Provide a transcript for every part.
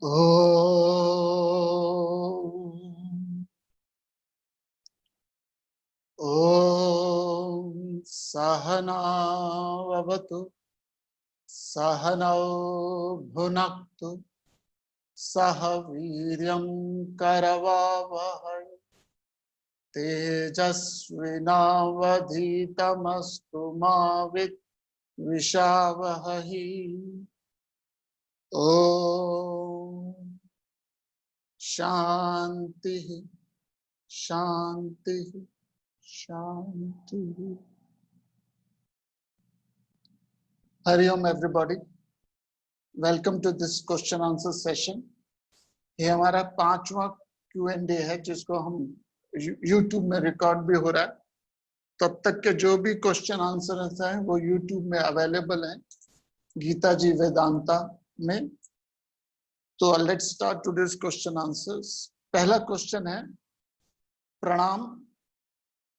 ॐ सहना भवतु सहनौ भुनक्तु सह वीर्यं करवावहै तेजस्विनावधीतमस्तु मा विद्विषावहै। ॐ शांति शांति शांति। हरिओम everybody, welcome to this question answer session. ये हमारा 5वां Q&A है जिसको हम YouTube में रिकॉर्ड भी हो रहा है। तब तक के जो भी क्वेश्चन आंसर हैं वो YouTube में अवेलेबल हैं गीता जी वेदांता में। तो let's start today's question answers. पहला क्वेश्चन है, प्रणाम,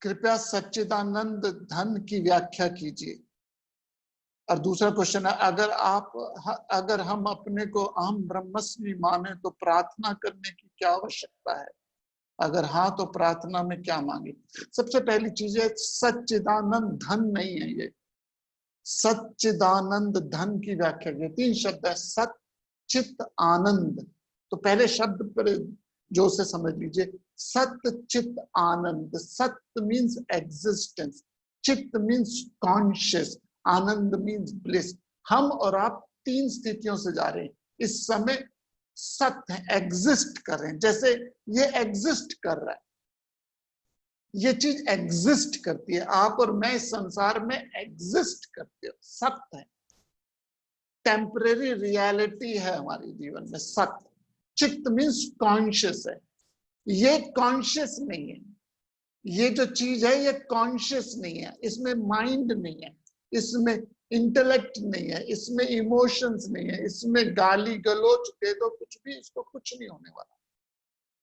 कृपया सच्चिदानंद धन की व्याख्या कीजिए। और दूसरा क्वेश्चन है, अगर हम अपने को अहम ब्रह्मस्मि माने तो प्रार्थना करने की क्या आवश्यकता है? अगर हाँ तो प्रार्थना में क्या मांगे? सबसे पहली चीज है, सच्चिदानंद धन नहीं है ये। सच्चिदानंद धन की व्याख्या की 3 शब्द है, सत चित आनंद। तो पहले शब्द पर जो से समझ लीजिए, सत चित आनंद। सत मीन्स एग्जिस्टेंस, चित मीन्स कॉन्शियस, आनंद मीन्स ब्लिस। हम और आप 3 स्थितियों से जा रहे हैं इस समय। सत है, एग्जिस्ट कर रहे हैं, जैसे ये एग्जिस्ट कर रहा है, ये चीज एग्जिस्ट करती है। आप और मैं इस संसार में एग्जिस्ट करते हो, सत्य है, टेम्परेरी रियलिटी है हमारे जीवन में सत्य। चित्त मीन्स कॉन्शियस है, ये कॉन्शियस नहीं है। ये जो चीज है ये कॉन्शियस नहीं है, इसमें माइंड नहीं है, इसमें इंटेलेक्ट नहीं है, इसमें इमोशंस नहीं है, इसमें गाली गलोच दे दो कुछ भी, इसको कुछ नहीं होने वाला।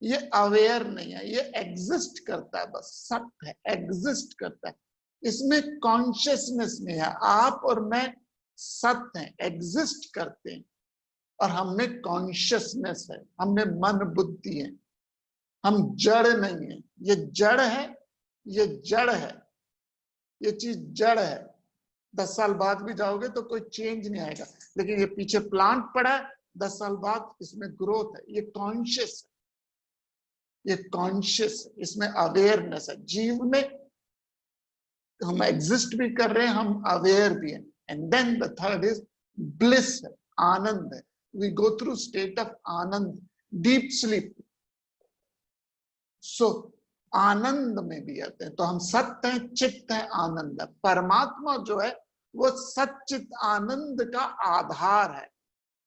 ये अवेयर नहीं है, ये एग्जिस्ट करता है, बस सत्य है, एग्जिस्ट करता है। इसमें कॉन्शियसनेस नहीं है। आप और मैं सत्य है, एग्जिस्ट करते हैं, और हमने कॉन्शियसनेस है, हमने मन बुद्धि है, हम जड़ नहीं है। ये जड़ है, ये जड़ है, ये चीज जड़ है। 10 साल बाद भी जाओगे तो कोई चेंज नहीं आएगा, लेकिन ये पीछे प्लांट पड़ा है, 10 साल बाद इसमें ग्रोथ है। ये कॉन्शियस है, ये कॉन्शियस है, इसमें अवेयरनेस है। जीव में हम एग्जिस्ट भी कर रहे हैं, हम अवेयर भी हैं। And then the third is bliss, आनंद है। We go through state of anand, deep sleep. So आनंद में भी आते हैं। तो हम सत्य हैं, चित्त है, आनंद है। परमात्मा जो है वो सच्चित आनंद का आधार है।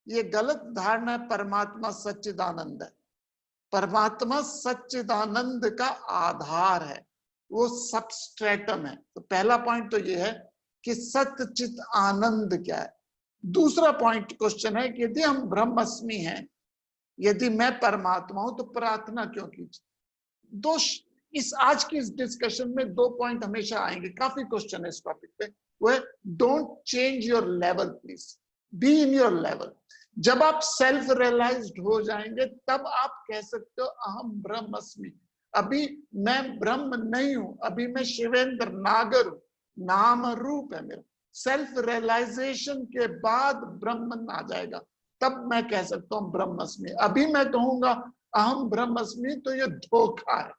ये गलत धारणा है, परमात्मा सच्चिदानंद है। परमात्मा सच्चिदानंद का आधार है, वो सबस्ट्रेटम है। तो पहला पॉइंट तो ये है कि सच्चित आनंद क्या है। दूसरा पॉइंट क्वेश्चन है कि यदि हम ब्रह्मस्मि हैं, यदि मैं परमात्मा हूं, तो प्रार्थना क्यों कीजिए? इस आज की इस डिस्कशन में 2 पॉइंट हमेशा आएंगे। काफी क्वेश्चन है इस टॉपिक पे। वो है, don't change your level, please be in your level. जब आप सेल्फ रियलाइज्ड हो जाएंगे तब आप कह सकते हो अहम ब्रह्मस्मि। अभी मैं ब्रह्म नहीं हूं, अभी मैं शिवेंद्र नागर हूं, नाम रूप है मेरा। सेल्फ रियलाइजेशन के बाद ब्रह्म आ जाएगा, तब मैं कह सकता हूं ब्रह्मस्मि। अभी मैं कहूंगा अहम ब्रह्मस्मि तो ये धोखा है।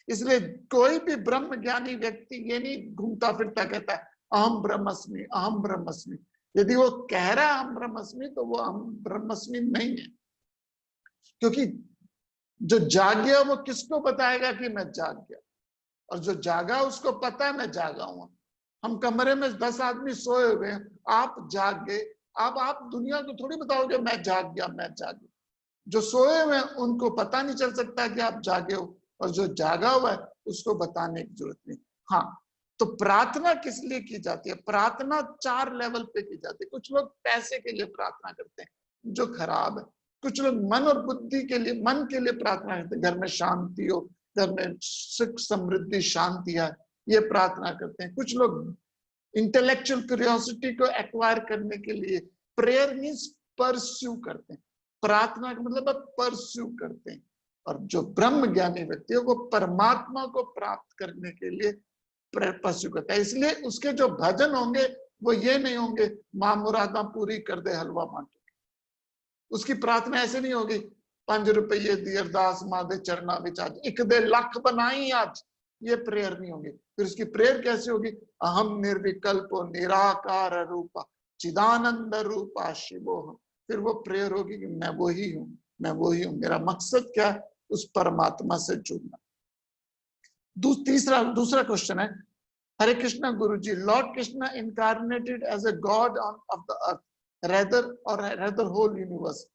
इसलिए कोई भी ब्रह्म ज्ञानी व्यक्ति ये नहीं घूमता फिरता कहता है अहम ब्रह्मस्मि, अहम ब्रह्मस्मि। यदि वो कह रहा है अहम ब्रह्मस्मि तो वो अहम ब्रह्मस्मि नहीं है। क्योंकि जो जाग गया वो किसको बताएगा कि मैं जाग गया, और जो जागा उसको पता है मैं जागा हूं। हम कमरे में 10 आदमी सोए हुए हैं, आप जाग गए, अब आप दुनिया को थोड़ी बताओगे मैं जाग गया, मैं जाग गया। जो सोए हुए हैं उनको पता नहीं चल सकता कि आप जागे हो, और जो जागा हुआ है उसको बताने की जरूरत नहीं। हाँ, तो प्रार्थना किस लिए की जाती है? प्रार्थना 4 लेवल पे की जाती है। कुछ लोग पैसे के लिए प्रार्थना करते हैं, जो खराब है। कुछ लोग मन और बुद्धि के लिए, मन के लिए प्रार्थना करते हैं, घर में शांति हो, घर में सुख समृद्धि शांति है, ये प्रार्थना करते हैं। कुछ लोग इंटेलेक्चुअल क्यूरियोसिटी को एक्वायर करने के लिए प्रेयर मीन्स परस्यू करते हैं। प्रार्थना का मतलब परस्यू करते हैं। और जो ब्रह्म ज्ञानी व्यक्ति है वो परमात्मा को प्राप्त करने के लिए परस्यू करता है। इसलिए उसके जो भजन होंगे वो ये नहीं होंगे मां मुरादा पूरी कर दे हलवा मांटो। उसकी प्रार्थना ऐसे नहीं होगी 5 रुपये दी अरदास मां दे चरना विच आज एक दे लख बनाई आज, ये प्रेयर नहीं होगी। फिर उसकी प्रेयर कैसे होगी? अहम निर्विकल्पो निराकार रूपा चिदानंद रूपा शिवोहम। फिर वो प्रेयर होगी कि मैं वही हूं, मैं वही हूं। मेरा मकसद क्या है? उस परमात्मा से जुड़ना। दूसरा क्वेश्चन है, Hare Krishna Guruji, lord Krishna incarnated as a god of the earth rather whole universe.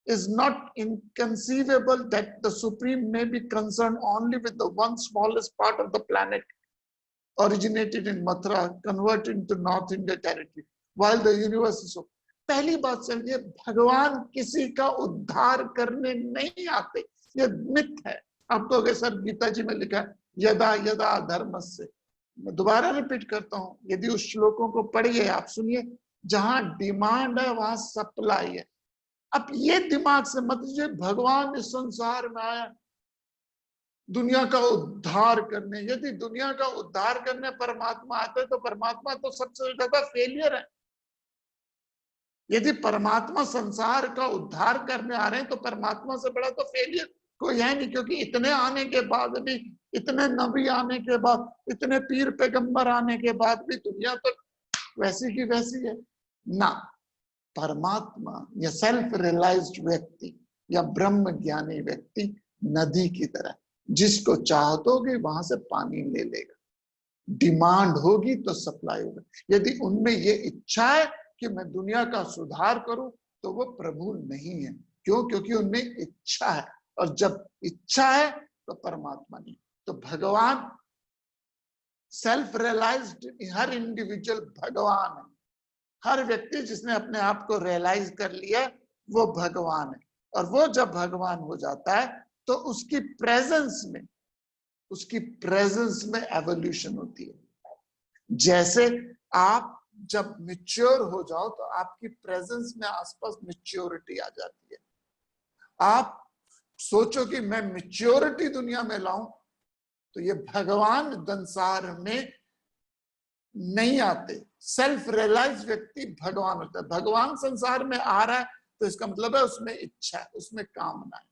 Is not inconceivable that the Supreme may be concerned only with the one smallest part of the planet originated in Mathura, converted into North India territory, while the universe is so. पहली बात समझिए, भगवान किसी का उद्धार करने नहीं आते, ये मिथ है। आप कहोगे सर गीता जी में लिखा है यदा यदा धर्मस्य। मैं दोबारा रिपीट करता हूं, यदि उस श्लोकों को पढ़िए, आप सुनिए, जहां डिमांड है वहां सप्लाई है। अब ये दिमाग से मत लीजिए भगवान इस संसार में आया दुनिया का उद्धार करने। यदि दुनिया का उद्धार करने परमात्मा आते तो परमात्मा तो सबसे ज्यादा फेलियर है। यदि परमात्मा संसार का उद्धार करने आ रहे हैं तो परमात्मा से बड़ा तो फेलियर कोई है नहीं, क्योंकि इतने आने के बाद भी, इतने नबी आने के बाद, इतने पीर पैगंबर आने के बाद भी दुनिया तो वैसी की वैसी है ना। परमात्मा या सेल्फ रियलाइज्ड व्यक्ति या ब्रह्म ज्ञानी व्यक्ति नदी की तरह, जिसको चाहत होगी वहां से पानी ले लेगा, डिमांड होगी तो सप्लाई होगा। यदि उनमें ये इच्छा है कि मैं दुनिया का सुधार करूं तो वो प्रभु नहीं है। क्यों? क्योंकि उनमें इच्छा है, और जब इच्छा है तो परमात्मा नहीं। तो भगवान सेल्फ रियलाइज्ड, हर इंडिविजुअल भगवान है। हर व्यक्ति जिसने अपने आप को रियलाइज कर लिया वो भगवान है। और वो जब भगवान हो जाता है तो उसकी प्रेजेंस में एवोल्यूशन होती है। जैसे आप जब मैच्योर हो जाओ तो आपकी प्रेजेंस में आसपास मैच्योरिटी आ जाती है। आप सोचो कि मैं मैच्योरिटी दुनिया में लाऊं, तो ये भगवान संसार में नहीं आते। सेल्फ रियलाइज व्यक्ति भगवान होता है। भगवान संसार में आ रहा है तो इसका मतलब है उसमें इच्छा है, उसमें कामना है।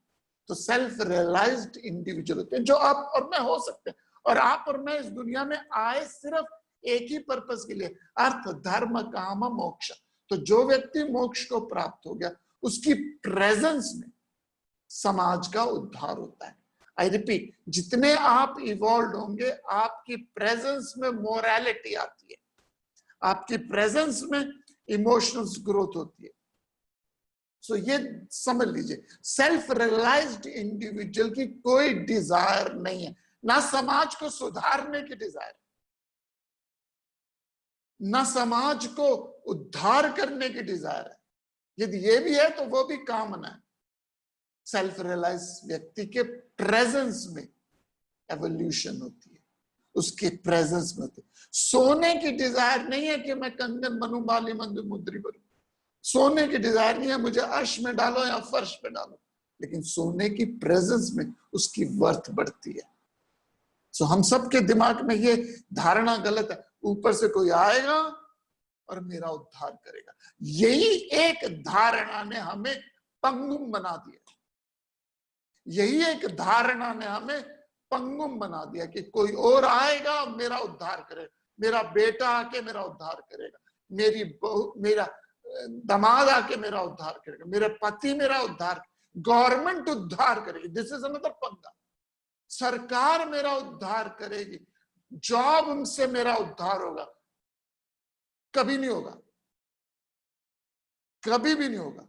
तो सेल्फ रियलाइज्ड इंडिविजुअल होते हैं, जो आप और मैं हो सकते हैं। और आप और मैं इस दुनिया में आए सिर्फ एक ही पर्पस के लिए, अर्थ धर्म काम मोक्ष। तो जो व्यक्ति मोक्ष को प्राप्त हो गया उसकी प्रेजेंस में समाज का उद्धार होता है। आई रिपीट, जितने आप इवॉल्व होंगे आपकी प्रेजेंस में मोरालिटी आती है, आपकी प्रेजेंस में इमोशनल ग्रोथ होती है। सो ये समझ लीजिए, सेल्फ रियलाइज्ड इंडिविजुअल की कोई डिजायर नहीं है, ना समाज को सुधारने की डिजायर, ना समाज को उद्धार करने की डिजायर है। यदि ये भी है तो वो भी कामना है। सेल्फ रियलाइज व्यक्ति के प्रेजेंस में एवोल्यूशन होती है, उसके प्रेजेंस में होती है। सोने की डिजायर नहीं है कि मैं कंगन बनूं, बाली मंदिर मुद्री बनूं। सोने की डिजायर नहीं है मुझे अर्श में डालो या फर्श पे डालो, लेकिन सोने की प्रेजेंस में उसकी वर्थ बढ़ती है। सो हम सबके दिमाग में ये धारणा गलत है, ऊपर से कोई आएगा और मेरा उद्धार करेगा। यही एक धारणा ने हमें पंगुम बना दिया। यही एक धारणा ने हमें पंगुम बना दिया कि कोई और आएगा मेरा उद्धार करेगा, मेरा बेटा आके मेरा उद्धार करेगा, मेरी बहू, मेरा दामाद आके मेरा उद्धार करेगा, मेरे पति मेरा उद्धार, गवर्नमेंट उद्धार करेगी। दिस इज अनदर पंगा। सरकार मेरा उद्धार करेगी, जॉब से मेरा उद्धार होगा। कभी नहीं होगा, कभी भी नहीं होगा।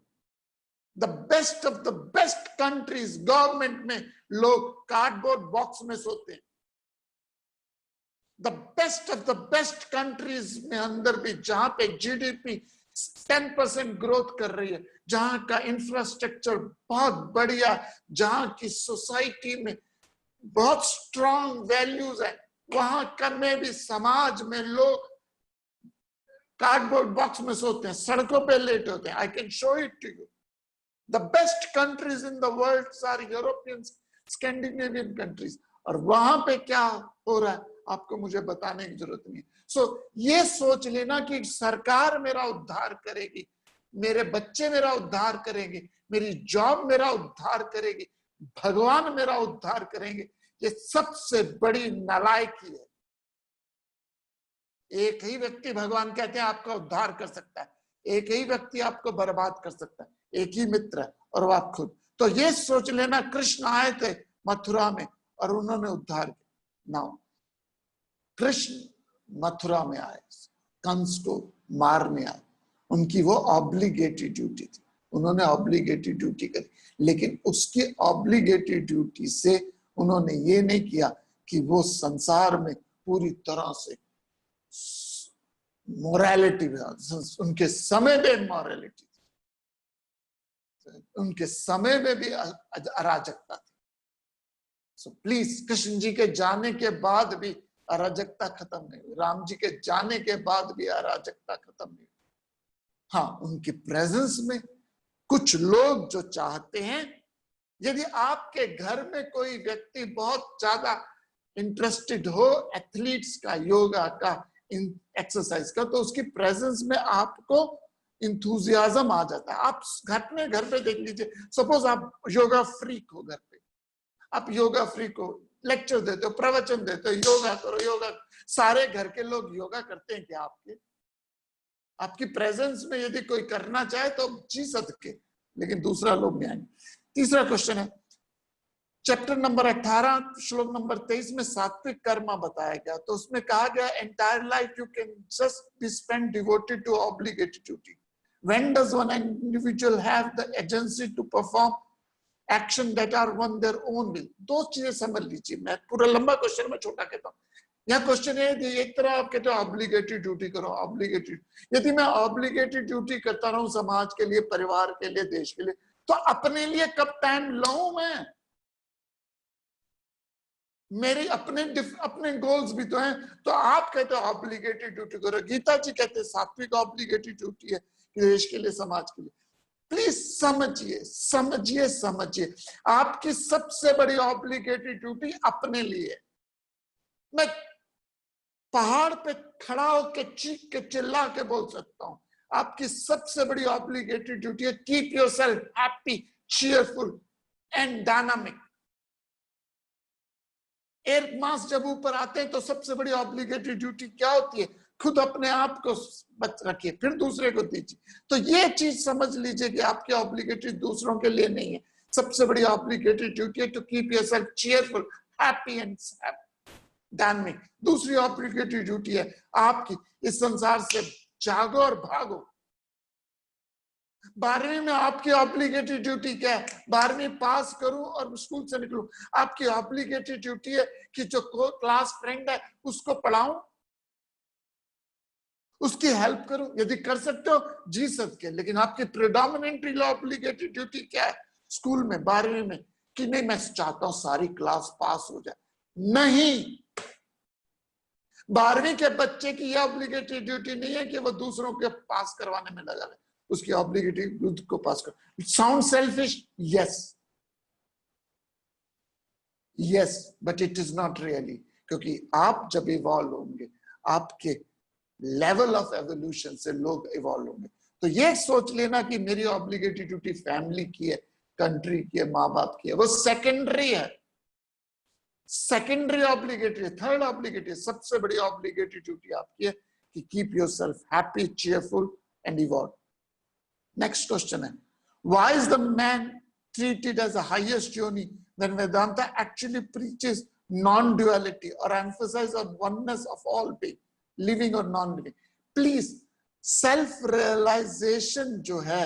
The best of the best countries, government में लोग कार्डबोर्ड बॉक्स में सोते हैं। The best of the best countries में अंदर भी, जहां पे जीडीपी 10% ग्रोथ कर रही है, जहां का इंफ्रास्ट्रक्चर बहुत बढ़िया, जहां की सोसाइटी में बहुत स्ट्रॉन्ग वैल्यूज है, वहां का में भी समाज में लोग कार्डबोर्ड बॉक्स में सोते हैं, सड़कों पे लेटे होते हैं। I can show it to you. The best countries in the world are European, Scandinavian countries. और वहां पे क्या हो रहा है आपको मुझे बताने की जरूरत नहीं है। सो ये सोच लेना कि सरकार मेरा उद्धार करेगी, मेरे बच्चे मेरा उद्धार करेंगे, मेरी जॉब मेरा उद्धार करेगी, भगवान मेरा उद्धार करेंगे, ये सबसे बड़ी नालायकी है। एक ही व्यक्ति भगवान कहते हैं आपका उद्धार कर सकता है, एक ही व्यक्ति आपको बर्बाद कर सकता है, एक ही मित्र है और वो आप खुद। तो ये सोच लेना कृष्ण आए थे मथुरा में और उन्होंने उद्धार किया। नाउ कृष्ण मथुरा में आए, कंस को मारने आए, उनकी वो ऑब्लिगेटरी ड्यूटी थी, उन्होंने ऑब्लिगेटरी ड्यूटी करी, लेकिन उसकी ऑब्लिगेटरी ड्यूटी से उन्होंने ये नहीं किया कि वो संसार में पूरी तरह से मोरालिटी, उनके समय में मोरालिटी, उनके समय में भी अराजकता थी। सो प्लीज, कृष्ण जी के जाने के बाद भी अराजकता खत्म नहीं हुई, राम जी के जाने के बाद भी अराजकता खत्म नहीं हुई। हाँ, उनकी प्रेजेंस में कुछ लोग जो चाहते हैं, यदि आपके घर में कोई व्यक्ति बहुत ज्यादा इंटरेस्टेड हो एथलीट्स का, योगा का, एक्सरसाइज का, तो उसकी प्रेजेंस में आपको इंथुजियाज्म आ जाता है। आप घर पे देख लीजिए, सपोज आप योगा फ्रीक हो, घर पे आप योगा फ्रीक हो, लेक्चर देते हो, प्रवचन देते हो, योगा करो योगा, सारे घर के लोग योगा करते हैं क्या आपकी प्रेजेंस में? यदि कोई करना चाहे तो जी सकते, लेकिन दूसरा लोग नहीं आएंगे। तीसरा क्वेश्चन है, चैप्टर नंबर 18 श्लोक नंबर 23 में सात्विक कर्म बताया गया, तो उसमें कहा गया entire life you can just be spend devoted to obligated duty. When does one individual have the agency to perform action that are one their own will? दो चीजें समझ लीजिए, मैं पूरा लंबा क्वेश्चन में छोटा कहता हूँ। यह क्वेश्चन है, एक तरह आप कहते हो ऑब्लिगेटरी ड्यूटी करो, ऑब्लिगेटरी, यदि मैं ऑब्लिगेटरी ड्यूटी करता रहूं समाज के लिए, परिवार के लिए, देश के लिए, तो अपने लिए कब टाइम लाऊं मैं? मेरे अपने गोल्स भी तो हैं। तो आप कहते हो ऑब्लिगेटरी ड्यूटी करो, गीता जी कहते हैं सात्विक ऑब्लिगेटरी ड्यूटी है देश के लिए, समाज के लिए। प्लीज समझिए समझिए समझिए, आपकी सबसे बड़ी ऑब्लिगेटरी ड्यूटी अपने लिए। मैं पहाड़ पे खड़ा होकर चीख के चिल्ला के बोल सकता हूं, आपकी सबसे बड़ी ऑब्लिगेटरी ड्यूटी है keep yourself happy, cheerful and dynamic. Air mass जब ऊपर आते हैं तो सबसे बड़ी ऑब्लिगेटरी ड्यूटी क्या होती है? खुद अपने आप को बच रखिए, फिर दूसरे को दीजिए। तो ये चीज समझ लीजिए कि आपकी ऑब्लिगेटरी दूसरों के लिए नहीं है, सबसे बड़ी ऑब्लिगेटरी ड्यूटी है to keep yourself cheerful, happy and dynamic. दूसरी ऑब्लिगेटरी ड्यूटी है आपकी इस संसार से जागो और भागो। 12वीं में आपकी ऑब्लिगेटरी ड्यूटी क्या है? 12वीं पास करूं और स्कूल से निकलूं। आपकी ऑब्लिगेटरी ड्यूटी है कि जो क्लास फ्रेंड है उसको पढ़ाऊं, उसकी हेल्प करूं, यदि कर सकते हो जी सकते। लेकिन आपकी प्रेडोमिनेंटली ऑब्लिगेटरी ड्यूटी क्या है स्कूल में 12वीं में? कि नहीं, मैं चाहता हूं सारी क्लास पास हो जाए। नहीं, 12वीं के बच्चे की यह ऑब्लिगेटरी ड्यूटी नहीं है कि वो दूसरों के पास करवाने में लगा रहे, उसकी ऑब्लिगेटरी खुद को पास कर। Sound selfish? Yes yes, but it is not really, क्योंकि आप जब इवॉल्व होंगे, आपके लेवल ऑफ एवोल्यूशन से लोग इवॉल्व होंगे। तो ये सोच लेना कि मेरी ऑब्लिगेटरी ड्यूटी फैमिली की है, कंट्री की है, माँ बाप की है, वो सेकेंडरी है, सेकेंडरी ऑब्लिगेटरी। थर्ड ऑब्लिगेटरी, सबसे बड़ी ऑब्लिगेटरी ड्यूटी आपकी है कि keep yourself happy, cheerful and evolve. Next question है, why is the man treated as a highest yoni when Vedanta actually preaches non-duality or emphasizes on oneness of all being, living or non-living? Please, self realization जो है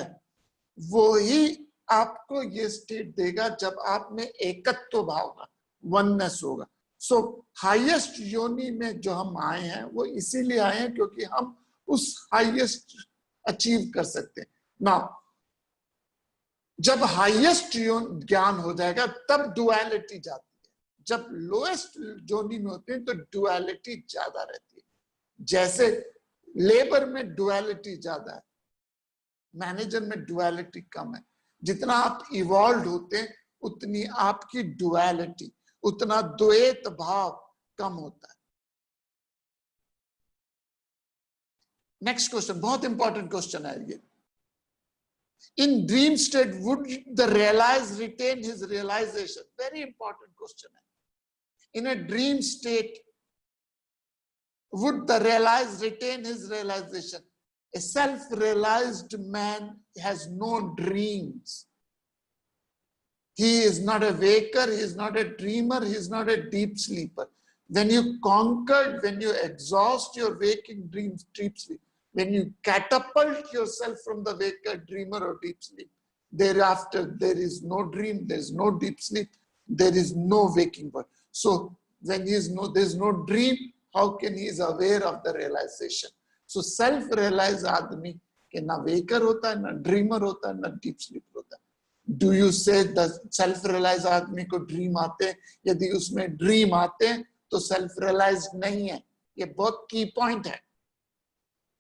वो ही आपको ये state देगा जब आप में एकत्व भाव होगा, वननेस होगा। सो हाईएस्ट योनि में जो हम आए हैं वो इसीलिए आए हैं क्योंकि हम उस हाईएस्ट अचीव कर सकते हैं ना। जब हाईएस्ट ज्ञान हो जाएगा तब डुअलिटी जाती है, जब लोएस्ट जोनी में होते हैं तो डुअलिटी ज्यादा रहती है। जैसे लेबर में डुअलिटी ज्यादा है, मैनेजर में डुअलिटी कम है। जितना आप इवॉल्व होते हैं उतनी आपकी डुअलिटी, उतना द्वैत भाव कम होता है। नेक्स्ट क्वेश्चन, बहुत इंपॉर्टेंट क्वेश्चन है ये। In dream state, would the realized retain his realization? Very important question. In a dream state, would the realized retain his realization? A self-realized man has no dreams. He is not a waker, he is not a dreamer, he is not a deep sleeper. When you conquered, when you exhaust your waking dreams, deep sleep, when you catapult yourself from the waker, dreamer, or deep sleep, thereafter there is no dream, there is no deep sleep, there is no waking world. So when there is no dream, how can he is aware of the realization? So self-realized आदमी के ना waker होता है, ना dreamer होता है, ना deep sleeper होता है. Do you say the self-realized आदमी को dream आते हैं? यदि उसमें dream आते हैं तो self-realized नहीं है. ये बहुत key point है.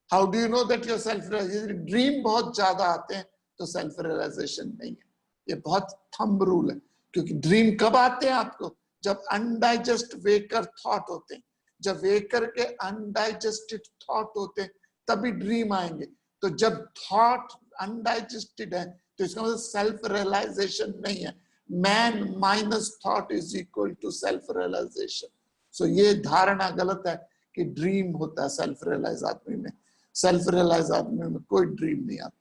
How do you know that your self-realized? Dream बहुत ज्यादा आते हैं तो self-realization नहीं है. ये बहुत thumb rule है. क्योंकि dream कब आते हैं आपको? जब undigested waker thought होते हैं. जब वेकर के अनडाइजेस्टेड थॉट होते हैं तभी ड्रीम आएंगे. तो जब थॉट अनडाइजेस्टेड है तो इसका मतलब सेल्फ रियलाइजेशन नहीं है. Man minus thought is equal to self realisation. So ये धारणा गलत है कि ड्रीम होता है सेल्फ रियलाइज आदमी में. सेल्फ रियलाइज आदमी में कोई ड्रीम नहीं आता.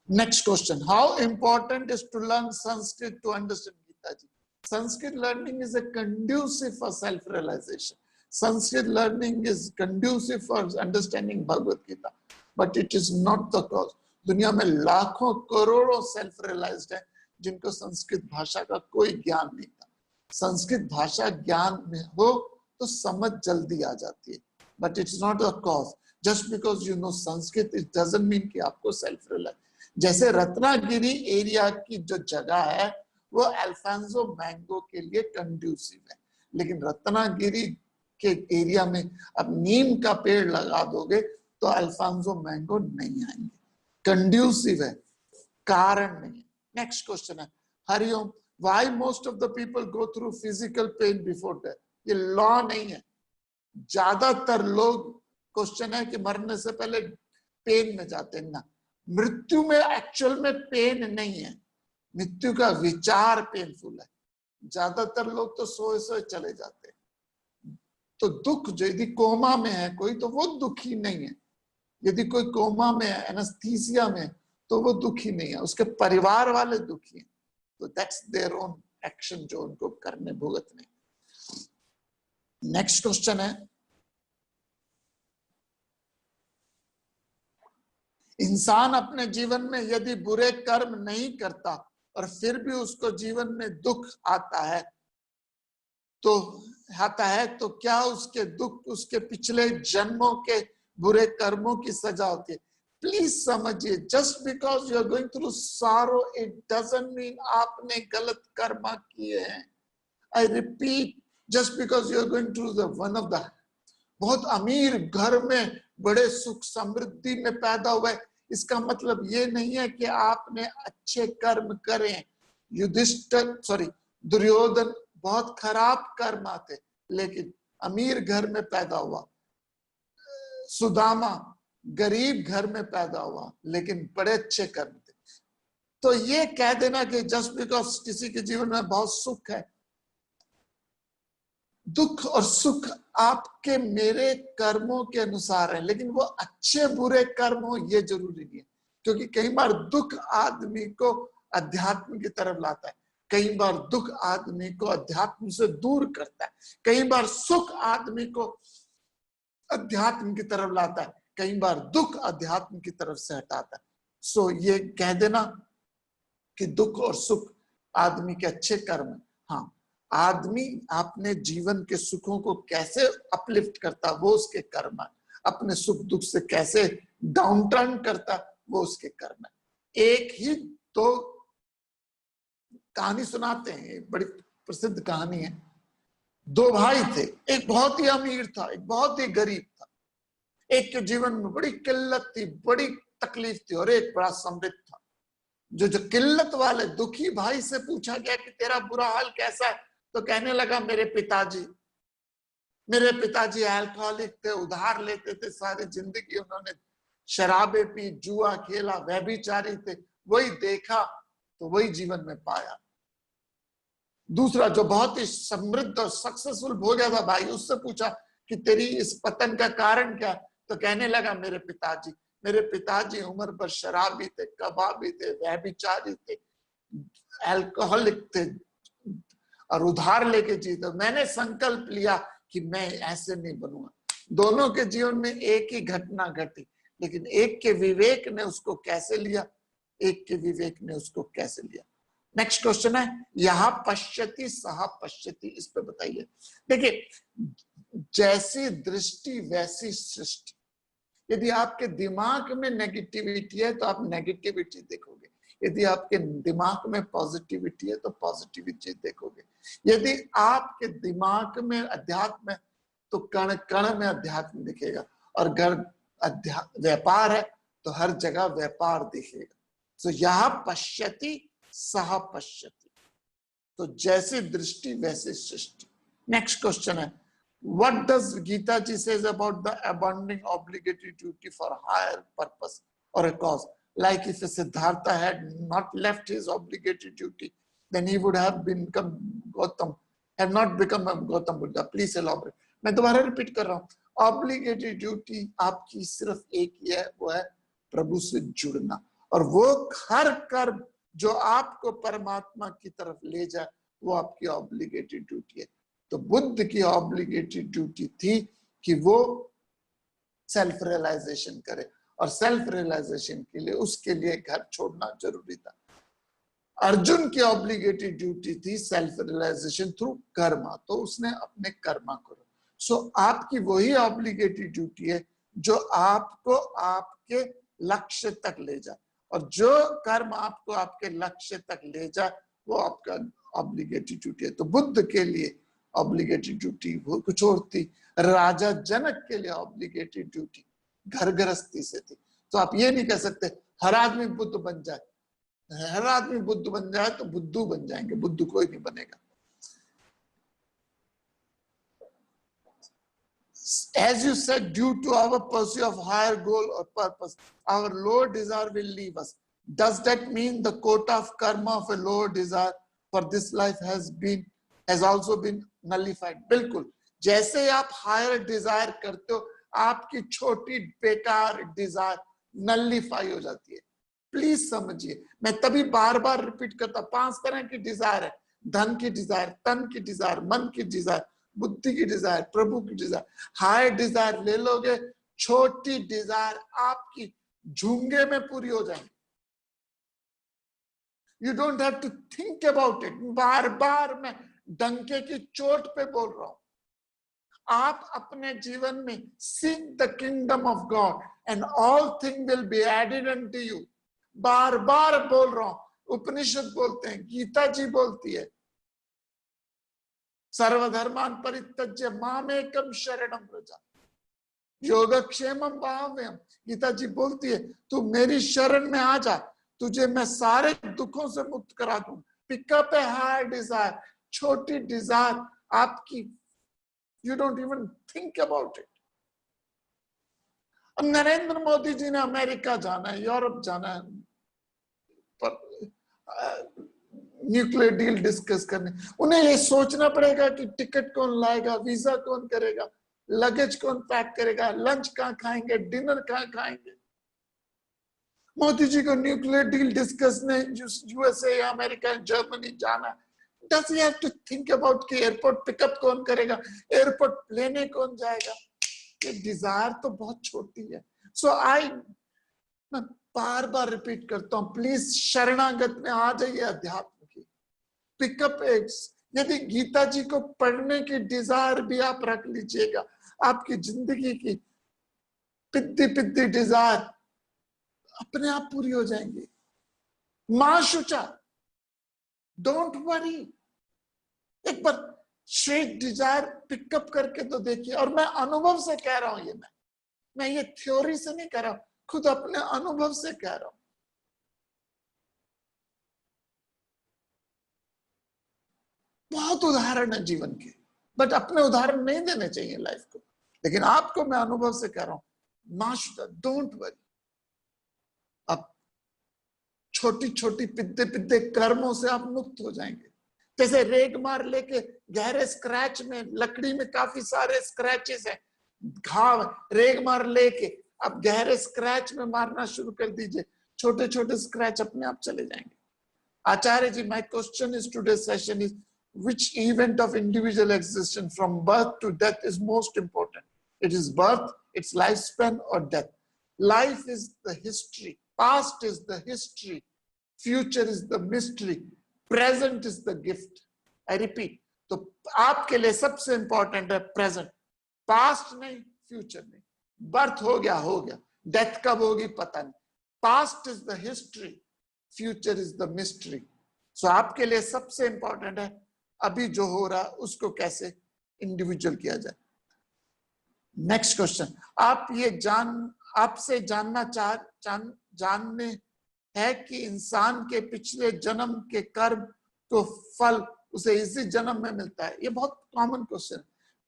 Next question, how important is to learn Sanskrit to understand Gita ji? Sanskrit learning is a conducive for self-realization. Sanskrit learning is conducive for understanding Bhagavad Gita, but it is not the cause. दुनिया में लाखों करोड़ों self-realized हैं जिनको संस्कृत भाषा का कोई ज्ञान नहीं था. संस्कृत भाषा ज्ञान में हो तो समझ जल्दी आ जाती है, but it's not a cause. Just because you know Sanskrit, it doesn't mean कि आपको self-realized. जैसे रत्नागिरी एरिया की जो जगह है वो अल्फांसो मैंगो के लिए कंड्यूसिव है, लेकिन रत्नागिरी के एरिया में अब नीम का पेड़ लगा दोगे तो अल्फांसो मैंगो नहीं आएंगे. कंड्यूसिव है, कारण नहीं. नेक्स्ट क्वेश्चन है, Hariom, why most of the people go through physical pain before death? ये लॉ नहीं है. ज्यादातर लोग, क्वेश्चन है कि मरने से पहले पेन में जाते हैं ना. मृत्यु में एक्चुअल में पेन नहीं है, मृत्यु का विचार पेनफुल है. ज्यादातर लोग तो सोए सोए चले जाते हैं. तो दुख जो यदि कोमा में है कोई तो वो दुखी नहीं है. यदि कोई कोमा में है, एनेस्थीसिया में, तो वो दुखी नहीं है, उसके परिवार वाले दुखी हैं. तो दैट्स देयर ओन एक्शन जो उनको करने भुगतने. नेक्स्ट क्वेश्चन है, इंसान अपने जीवन में यदि बुरे कर्म नहीं करता और फिर भी उसको जीवन में दुख आता है तो क्या उसके दुख उसके पिछले जन्मों के बुरे कर्मों की सजा होती है? प्लीज समझिए, just because you are going through sorrow it doesn't mean आपने गलत कर्म किए हैं. I repeat, just because you are going through the one of the बहुत अमीर घर में बड़े सुख समृद्धि में पैदा हुए, इसका मतलब ये नहीं है कि आपने अच्छे कर्म करें. दुर्योधन बहुत खराब कर्म आते लेकिन अमीर घर में पैदा हुआ. सुदामा गरीब घर में पैदा हुआ लेकिन बड़े अच्छे कर्म थे. तो ये कह देना कि जस्ट बिकॉज किसी के जीवन में बहुत सुख है, दुख और सुख आपके मेरे कर्मों के अनुसार है, लेकिन वो अच्छे बुरे कर्म हो ये जरूरी नहीं है. क्योंकि कई बार दुख आदमी को अध्यात्म की तरफ लाता है, कई बार दुख आदमी को अध्यात्म से दूर करता है, कई बार सुख आदमी को अध्यात्म की तरफ लाता है, कई बार दुख अध्यात्म की तरफ से हटाता है. सो ये कह देना कि दुख और सुख आदमी के अच्छे कर्म है. हाँ, आदमी अपने जीवन के सुखों को कैसे अपलिफ्ट करता वो उसके कर्म है, अपने सुख दुख से कैसे डाउन टर्न करता वो उसके कर्म है. एक ही तो कहानी सुनाते हैं, बड़ी प्रसिद्ध कहानी है. दो भाई थे, एक बहुत ही अमीर था, एक बहुत ही गरीब था. एक के जीवन में बड़ी किल्लत थी, बड़ी तकलीफ थी, और एक बड़ा समृद्ध था. जो किल्लत वाले दुखी भाई से पूछा गया कि तेरा बुरा हाल कैसा है, तो कहने लगा मेरे पिताजी अल्कोहलिक थे, उधार लेते थे, सारी जिंदगी उन्होंने शराबे पी, जुआ खेला, व्यभिचारी थे, वही देखा तो वही जीवन में पाया। दूसरा जो बहुत ही समृद्ध और सक्सेसफुल हो गया था भाई, उससे पूछा कि तेरी इस पतन का कारण क्या, तो कहने लगा मेरे पिताजी उम्र भर शराबी थे, कबाबी थे, व्यभिचारी थे, अल्कोहलिक थे और उधार लेके जीते। मैंने संकल्प लिया कि मैं ऐसे नहीं बनूंगा। दोनों के जीवन में एक ही घटना घटी, लेकिन एक के विवेक ने उसको कैसे लिया, नेक्स्ट क्वेश्चन है, यह पश्यति सह पश्यति, इस पे बताइए। देखिए, जैसी दृष्टि वैसी सृष्टि। यदि आपके दिमाग में नेगेटिविटी है तो आप नेगेटिविटी देखोगे, यदि आपके दिमाग में पॉजिटिविटी है तो पॉजिटिविटी देखोगे। यदि आपके दिमाग में अध्यात्म है तो कण कण में अध्यात्म दिखेगा, और घर व्यापार है तो हर जगह व्यापार दिखेगा। तो यह पश्यति सह पश्यति, तो जैसी दृष्टि वैसी सृष्टि। नेक्स्ट क्वेश्चन है, what does Gita ji says about the abandoning obligatory duty for higher purpose or a cause? Like if Siddhartha had not left his obligatory duty, then he would have become Gautam, have not become a Gautam Buddha. Please elaborate. मैं दोबारा repeat कर रहा हूँ, obligatory duty आपकी सिर्फ एक ही है, वो है प्रभु से जुड़ना, और वो हर कर्म जो आपको परमात्मा की तरफ ले जाए वो आपकी ऑब्लिगेटरी ड्यूटी है। तो बुद्ध की ऑब्लिगेटरी ड्यूटी थी कि वो सेल्फ रियलाइजेशन करे, और सेल्फ रियलाइजेशन के लिए उसके लिए घर छोड़ना जरूरी था। अर्जुन की ऑब्लिगेटरी ड्यूटी थी सेल्फ रियलाइजेशन थ्रू कर्मा, तो उसने अपने कर्मा करो। सो आपकी वही ऑब्लिगेटरी ड्यूटी है जो आपको आपके लक्ष्य तक ले जाए, और जो कर्म आपको आपके लक्ष्य तक ले जाए वो आपका ऑब्लिगेटरी ड्यूटी है। तो बुद्ध के लिए ऑब्लिगेटरी ड्यूटी वो कुछ और थी, राजा जनक के लिए ऑब्लिगेटरी ड्यूटी घर गृहस्थी से थी। तो आप ये नहीं कह सकते हर आदमी बुद्ध बन जाए, हर आदमी बुद्ध बन जाए तो बुद्धू बन जाएंगे, बुद्धू कोई नहीं बनेगा। As you said, due to our pursuit of higher goal or purpose, our lower desire will leave us. Does that mean the quota of karma of a lower desire for this life has also been nullified? बिल्कुल, जैसे आप higher Dzire करते हो आपकी छोटी बेकार Dzire nullify हो जाती है। प्लीज समझिए, मैं तभी बार बार रिपीट करता, 5 तरह की डिजायर है, धन की डिजायर, तन की डिजायर, मन की डिजायर, बुद्धि की डिजायर, प्रभु की डिजायर। हाई डिजायर ले लोगे, छोटी डिजायर आपकी झूंगे में पूरी हो जाएगी। You don't have to think about it. बार बार मैं डंके की चोट पे बोल रहा हूं, आप अपने जीवन में seek the kingdom of God and all thing will be added unto you. बार बार बोल रहा हूं, उपनिषद बोलते हैं, गीता जी बोलती है, सर्वधर्मान परित्यज्य मामेकम शरणम व्रज योगक्षेमम भाव्यम। गीता जी बोलती है तू मेरी शरण में आ जा, तुझे मैं सारे दुखों से मुक्त करा दूं। पिकअप ए हाई डिजायर, छोटी डिजायर आपकी, you don't even think about it. अब नरेंद्र मोदी जी ने अमेरिका जाना है, यूरोप जाना है, न्यूक्लियर डील डिस्कस करने, उन्हें ये सोचना पड़ेगा कि टिकट कौन लाएगा, वीजा कौन करेगा, लगेज कौन पैक करेगा, लंच कहाँ खाएंगे, डिनर कहाँ खाएंगे। मोदी जी को न्यूक्लियर डील डिस्कस ने यूएसए, अमेरिका, जर्मनी जाना, does he have to think about कि एयरपोर्ट पिकअप कौन करेगा, एयरपोर्ट लेने कौन जाएगा। ये डिजायर तो बहुत छोटी है। सो मैं बार बार रिपीट करता हूं, प्लीज शरणागत में आ जाइए अध्यात्म की। पिकअप एड्स, यदि गीता जी को पढ़ने की डिजायर भी आप रख लीजिएगा, आपकी जिंदगी की पिद्दी डिजायर अपने आप पूरी हो जाएंगी। मां शुचा, डोंट वरी, एक बार स्ट्रेट डिजायर पिकअप करके तो देखिए। और मैं अनुभव से कह रहा हूं, ये मैं ये थ्योरी से नहीं कह रहा हूं, खुद अपने अनुभव से कह रहा हूं। बहुत उदाहरण है जीवन के, बट अपने उदाहरण नहीं देने चाहिए लाइफ को। लेकिन आपको मैं अनुभव से कह रहा हूं, नाशुदा, डोंट वरी। अब छोटी छोटी पिद्दे पिद्दे कर्मों से आप मुक्त हो जाएंगे। जैसे रेगमार लेके गहरे स्क्रैच में, लकड़ी में काफी सारे स्क्रैचेस हैं, घाव, रेगमार लेके आप गहरे स्क्रैच में मारना शुरू कर दीजिए, छोटे छोटे स्क्रैच अपने आप चले जाएंगे। आचार्य जी, my question is, today's session is, which event of individual existence from birth to death is most important? It is birth, its lifespan, or death? Life is the history, past is the history, future is the mystery, present is the gift. I repeat, तो आपके लिए सबसे important है present, past नहीं, future नहीं। Birth हो गया, death कब होगी पता नहीं। Past is the history, future is the mystery. So आपके लिए सबसे इंपॉर्टेंट है अभी जो हो रहा उसको कैसे इंडिविजुअल किया जाए। नेक्स्ट क्वेश्चन, आप ये आपसे जानने है कि इंसान के पिछले जन्म के कर्म तो फल उसे इसी जन्म में मिलता है। ये बहुत कॉमन क्वेश्चन है।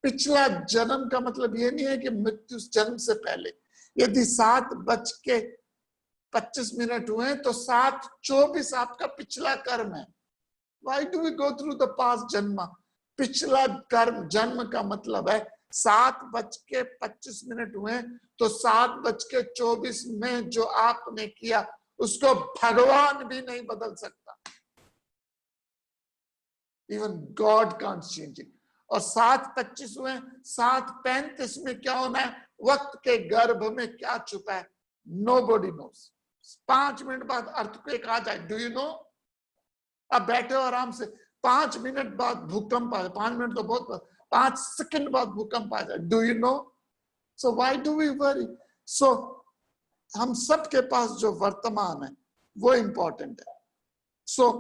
पिछला जन्म का मतलब ये नहीं है कि मृत्यु जन्म से पहले। यदि 7:25 हुए तो 7:24 आपका पिछला कर्म है। Why do we go through the past जन्म? पिछला कर्म, जन्म का मतलब है 7:25 हुए तो 7:24 में जो आपने किया उसको भगवान भी नहीं बदल सकता। Even God can't change it. और 7:25 हुए, 7:35 में क्या होना है, वक्त के गर्भ में क्या छुपा है, nobody knows। 5 मिनट बाद अर्थक्वेक आ जाए, डू यू नो? अब बैठे हो आराम से, 5 मिनट बाद भूकंप आ जाए, 5 मिनट तो बहुत, 5 सेकंड बाद भूकंप आ जाए, do you know? So why do we worry? So हम सबके पास जो वर्तमान है वो इंपॉर्टेंट है। सो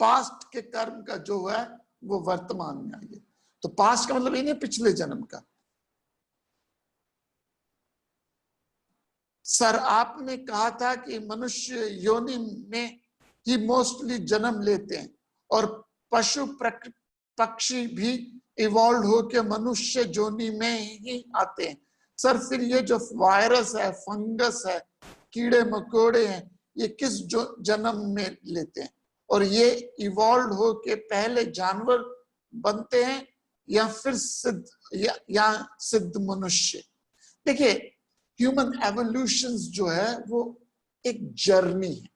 पास्ट के कर्म का जो है वो वर्तमान में आइए। तो पास्ट का मतलब ये नहीं पिछले जन्म का। सर, आपने कहा था कि मनुष्य योनि में ही मोस्टली जन्म लेते हैं और पशु पक्षी भी इवॉल्व होकर मनुष्य योनि में ही आते हैं। सर, फिर ये जो वायरस है, फंगस है, कीड़े मकोड़े हैं, ये किस जन्म में लेते हैं? और ये इवॉल्व होके पहले जानवर बनते हैं या फिर सिद्ध मनुष्य? देखिए, ह्यूमन एवोल्यूशन जो है वो एक जर्नी है,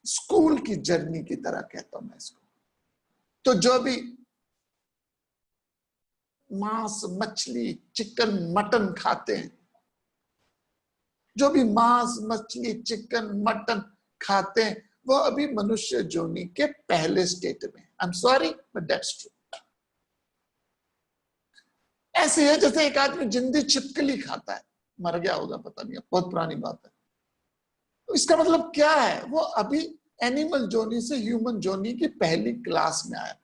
स्कूल की जर्नी की तरह कहता हूं मैं इसको। तो जो भी मांस, मछली, चिकन, मटन खाते हैं, जो भी मांस, मछली, चिकन, मटन खाते हैं, वो अभी मनुष्य योनि के पहले स्टेट में। I am sorry but that's true. ऐसे है जैसे एक आदमी जिंदी छिपकली खाता है, मर गया होगा पता नहीं, बहुत पुरानी बात है। तो इसका मतलब क्या है, वो अभी एनिमल योनि से ह्यूमन योनि की पहली क्लास में आया।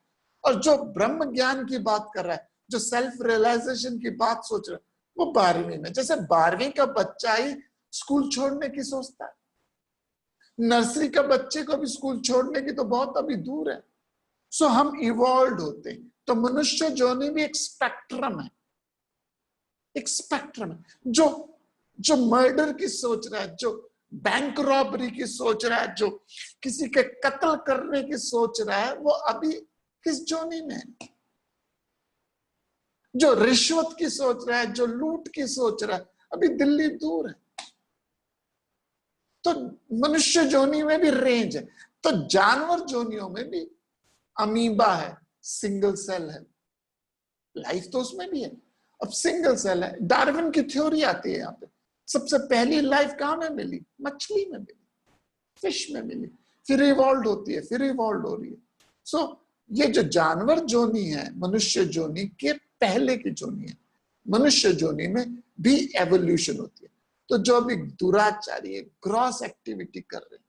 और जो ब्रह्म ज्ञान की बात कर रहा है, जो सेल्फ रियलाइजेशन की बात सोच रहा है, वो 12वीं में। जैसे 12वीं का बच्चा ही स्कूल छोड़ने की सोचता है, नर्सरी का बच्चे को भी स्कूल छोड़ने की तो बहुत अभी दूर है। सो हम इवॉल्व होते हैं। तो मनुष्य योनि भी एक स्पेक्ट्रम है, एक स्पेक्ट्रम है। जो मर्डर की सोच रहा है, जो बैंक रॉबरी की सोच रहा है, जो किसी के कत्ल करने की सोच रहा है, वो अभी किस योनि में है? जो रिश्वत की सोच रहा है, जो लूट की सोच रहा है, अभी दिल्ली दूर है। तो मनुष्य योनि में भी रेंज है। तो जानवर योनियों में भी अमीबा है, सिंगल सेल है, लाइफ तो उसमें भी है। अब सिंगल सेल है, डार्विन की थ्योरी आती है यहाँ पे। सबसे पहली लाइफ कहां में मिली? मछली में मिली, फिश में मिली, फिर इवॉल्व होती है, फिर इवॉल्व हो रही है। सो ये जो जानवर योनि है, मनुष्य योनि के पहले की योनि है। मनुष्य योनि में भी एवोल्यूशन होती है। तो जो भी दुराचारी है, ग्रॉस एक्टिविटी कर रहे हैं,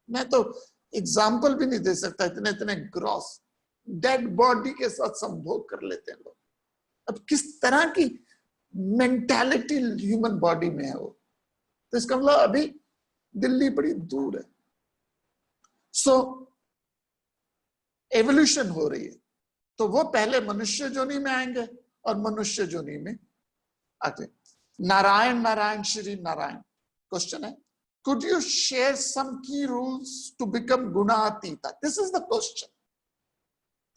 मैं तो एग्जाम्पल भी नहीं दे सकता, इतने इतने ग्रॉस, डेड बॉडी के साथ संभोग कर लेते हैं लोग। अब किस तरह की मेंटालिटी ह्यूमन बॉडी में है वो? तो इसका मतलब अभी दिल्ली बड़ी दूर है। सो एवोल्यूशन हो रही है, तो वो पहले मनुष्य जोनि में आएंगे और मनुष्य जोनि में आते। नारायण नारायण श्री नारायण। क्वेश्चन है, could you share some key rules to become गुणातीता? This is the question.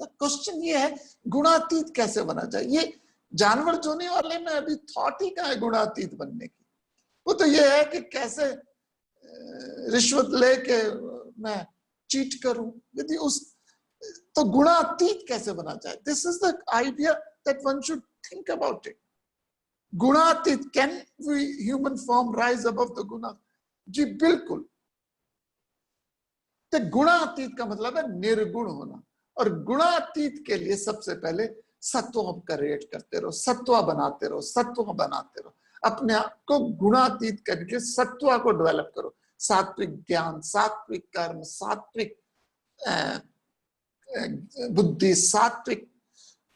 The question ये है गुणातीत कैसे बना जाए। ये जानवर जोनी वाले में अभी थॉट ही कहाँ है गुणातीत बनने की। वो तो ये है कि कैसे रिश्वत लेके मैं चीट करूं, यदि उस तो गुणातीत कैसे बना जाए। This is the idea that one should think about it. गुणातीत, can we human form rise above the guna? जी बिल्कुल। तो गुणातीत का मतलब है निर्गुण होना, और गुणातीत के लिए सबसे पहले सत्व का रेट करते रहो, सत्व बनाते रहो, सत्व बनाते रहो, अपने आप को गुणातीत करके सत्व को डेवलप करो। सात्विक ज्ञान, सात्विक कर्म, सात्विक बुद्धि, सात्विक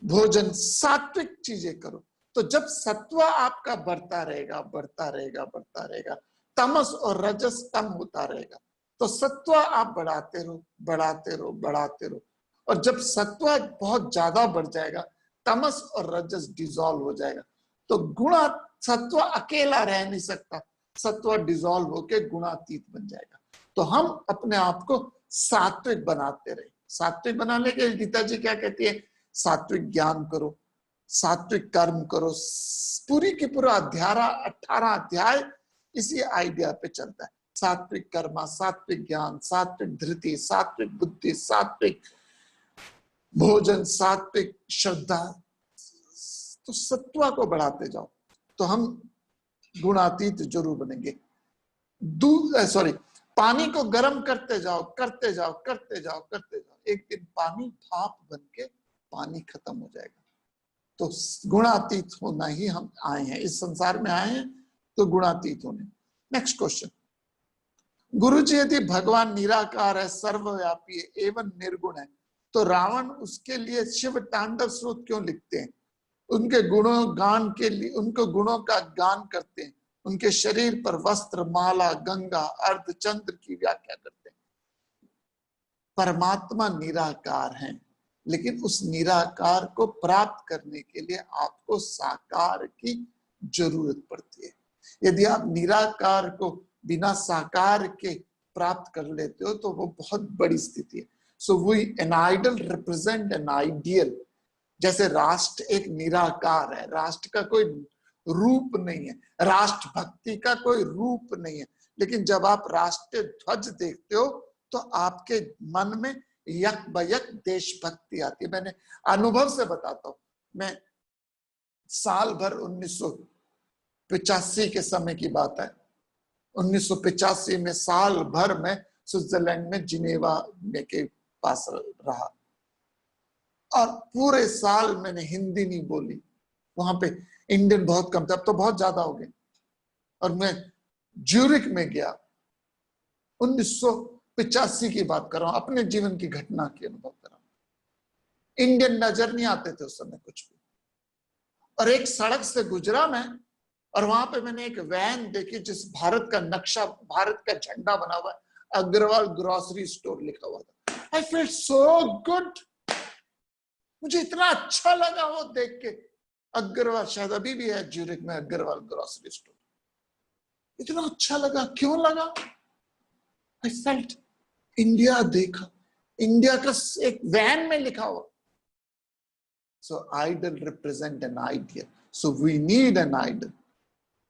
भोजन, सात्विक चीजें करो। तो जब सत्व आपका बढ़ता रहेगा, बढ़ता रहेगा, बढ़ता रहेगा, तमस और रजस कम होता रहेगा, तो सत्व आप बढ़ाते रहो, बढ़ाते रहो, बढ़ाते रहो। और जब सत्व बहुत ज्यादा बढ़ जाएगा, तमस और रजस डिसॉल्व हो जाएगा, तो गुणा सत्व अकेला रह नहीं सकता, सत्व डिसॉल्व होकर गुणातीत बन जाएगा। तो हम अपने आप को सात्विक बनाते रहे। सात्विक बनाने के लिए गीता जी क्या कहती है? सात्विक ज्ञान करो, सात्विक कर्म करो। पूरी की पूरा अध्याय 18 अध्याय इसी आइडिया पे चलता है। सात्विक कर्म, सात्विक ज्ञान, सात्विक धृति, सात्विक बुद्धि, सात्विक भोजन, सात्विक श्रद्धा। तो सत्वा को बढ़ाते जाओ तो हम गुणातीत जरूर बनेंगे। दूध पानी को गर्म करते जाओ, करते जाओ, करते जाओ, करते जाओ, एक दिन पानी भाप बन के पानी खत्म हो जाएगा। तो गुणातीत होना ही हम आए हैं, इस संसार में आए हैं तो गुणातीत होने। नेक्स्ट क्वेश्चन, गुरुजी यदि भगवान निराकार है, सर्वव्यापी है एवं निर्गुण है, तो रावण उसके लिए शिव तांडव स्रोत क्यों लिखते हैं? उनके गुणों गान के लिए, उनको गुणों का गान करते हैं, उनके शरीर पर वस्त्र, माला, गंगा, अर्धचंद्र की व्याख्या करते हैं। परमात्मा निराकार हैं, लेकिन उस निराकार को प्राप्त करने के लिए आपको साकार की जरूरत पड़ती है। यदि आप निराकार को बिना साकार के प्राप्त कर लेते हो तो वो बहुत बड़ी स्थिति है। So we an idol represent an ideal. जैसे राष्ट्र एक निराकार है, राष्ट्र का कोई रूप नहीं है, राष्ट्र भक्ति का कोई रूप नहीं है, लेकिन जब आप राष्ट्रीय ध्वज देखते हो तो आपके मन में यक बयक देशभक्ति आती है। मैंने अनुभव से बताता हूं, मैं साल भर 1985 के समय की बात है, 1985 में साल भर में स्विट्जरलैंड में जिनेवा में के पास रहा और पूरे साल मैंने हिंदी नहीं बोली। वहां पे इंडियन बहुत कम था, अब तो बहुत ज्यादा हो गए। और मैं ज्यूरिक में गया, 1985 की बात कर रहा हूं, अपने जीवन की घटना की अनुभव कर रहा हूं। इंडियन नजर नहीं आते थे उस समय कुछ भी। और एक सड़क से गुजरा मैं और वहां पे मैंने एक वैन देखी जिस भारत का नक्शा, भारत का झंडा बना हुआ है, अग्रवाल ग्रोसरी स्टोर लिखा हुआ था। आई फील सो गुड, मुझे इतना अच्छा लगा वो देख के। अग्रवाल, शायद अभी भी है ज्यूरिक में अग्रवाल ग्रोसरी स्टोर। इतना अच्छा लगा, क्यों लगा? आई फेल्ट इंडिया देखा, इंडिया का एक वैन में लिखा हुआ। So idol represent an ideal, so we need an idol.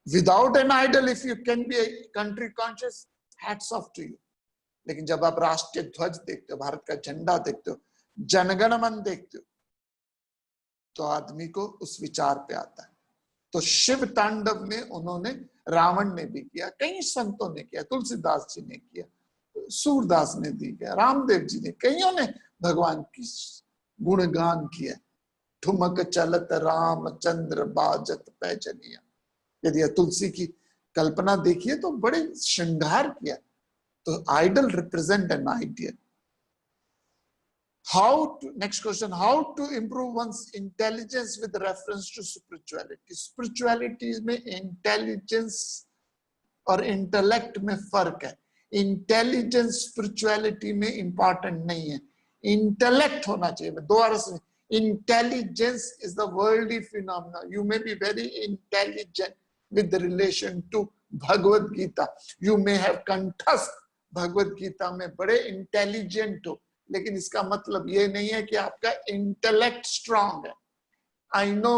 Without an idol, if you can be a country conscious, hats off to you. लेकिन जब आप राष्ट्रीय ध्वज देखते हो, भारत का झंडा देखते हो, जनगण मन देखते हो, तो आदमी को उस विचार पे आता है। तो शिव तांडव में उन्होंने, रावण ने भी किया, कई संतों ने किया, तुलसीदास जी ने किया, सूरदास ने भी किया, रामदेव जी ने, कईयों ने भगवान की गुणगान किया। ठुमक चलत रामचंद्र बाजत पैजनिया। यदि तुलसी की कल्पना देखिए तो बड़े श्रृंगार किया। तो idol represent an ideal. How to, next question, how to improve one's intelligence with reference to spirituality? Spirituality में इंटेलिजेंस और इंटेलेक्ट में फर्क है। इंटेलिजेंस स्पिरिचुअलिटी में इंपॉर्टेंट नहीं है, इंटेलेक्ट होना चाहिए। दोबारा से, intelligence is the worldly phenomena. You may be very intelligent with relation to Bhagavad Gita, you may have कंठस्थ भगवत गीता में बड़े इंटेलिजेंट हो, लेकिन इसका मतलब ये नहीं है कि आपका इंटेलेक्ट स्ट्रांग है। I know,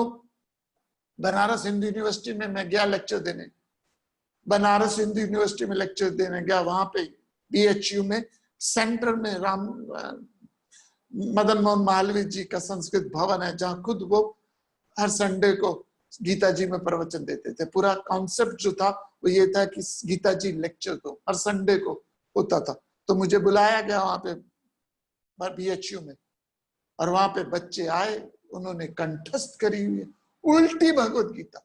Banaras Hindu university में मैं गया लेक्चर देने, बनारस हिंदू यूनिवर्सिटी में लेक्चर देने गया, वहां पे BHU में सेंटर में मदन मोहन मालवीय जी का संस्कृत भवन है, जहां खुद वो हर संडे को गीता जी में प्रवचन देते थे। पूरा कॉन्सेप्ट जो था वो ये था कि गीता जी लेक्चर तो हर संडे को होता था। तो मुझे बुलाया गया वहां पे BHU में, और वहां पे बच्चे आए, उन्होंने कंठस्थ करी हुई उल्टी भगवत गीता,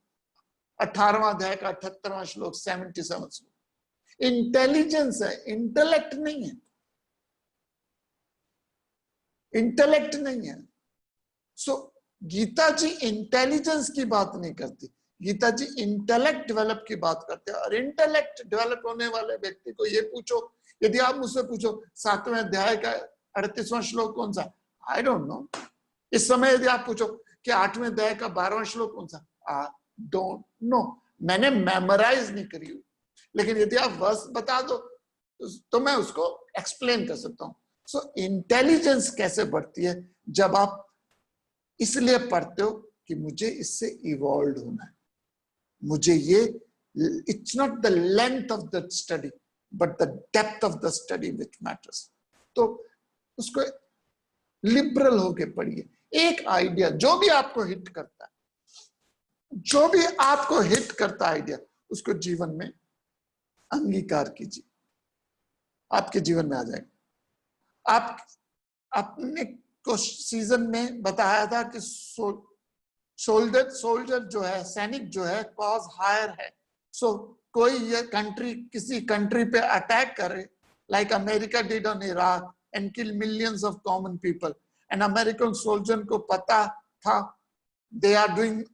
18वां अध्याय का 78वां श्लोक, 77 श्लोक। इंटेलिजेंस है, इंटेलेक्ट नहीं है, इंटेलेक्ट नहीं है। सो गीता जी इंटेलिजेंस की बात नहीं करती, गीता जी इंटेलेक्ट डेवलप की बात करते हैं। और इंटेलेक्ट डेवलप होने वाले व्यक्ति को ये पूछो, यदि आप मुझसे पूछो 7वें अध्याय का 38वां श्लोक कौन सा, आई डोंट नो। इस समय यदि आप पूछो कि 8वें अध्याय का 12वां श्लोक कौन सा, आई डोंट नो, मैंने मेमोराइज नहीं करी हुई। लेकिन यदि आप वर्स बता दो तो मैं उसको एक्सप्लेन कर सकता हूं। सो इंटेलिजेंस कैसे बढ़ती है, जब आप इसलिए पढ़ते हो कि मुझे इससे इवॉल्व होना है, मुझे ये, it's not the length of the study but the depth of the study which matters. तो उसको लिबरल होके पढ़िए। एक आइडिया जो भी आपको हिट करता है, जो भी आपको हिट करता है आइडिया, उसको जीवन में अंगीकार कीजिए, आपके जीवन में आ जाएगा। आप अपने को सीजन में बताया था कि सोल्जर जो है, सैनिक जो है, कॉज हायर है। सो कोई ये कंट्री किसी कंट्री पे अटैक करे, like America did on Iraq and kill millions of common people, and American soldier को पता था they are doing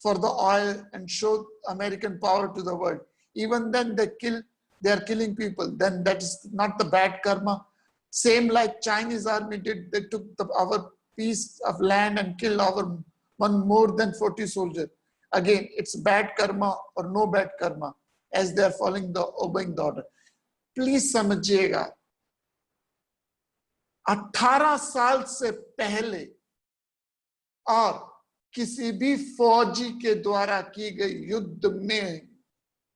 for the oil and show American power to the world. Even then they are killing people. Then that is not the bad karma. Same like Chinese army did, they took our piece of land and killed our more than 40 soldiers. Again, it's bad karma or no bad karma, as they are obeying the order. Please समझिएगा, 18 साल से पहले और किसी भी फौजी के द्वारा की गई युद्ध में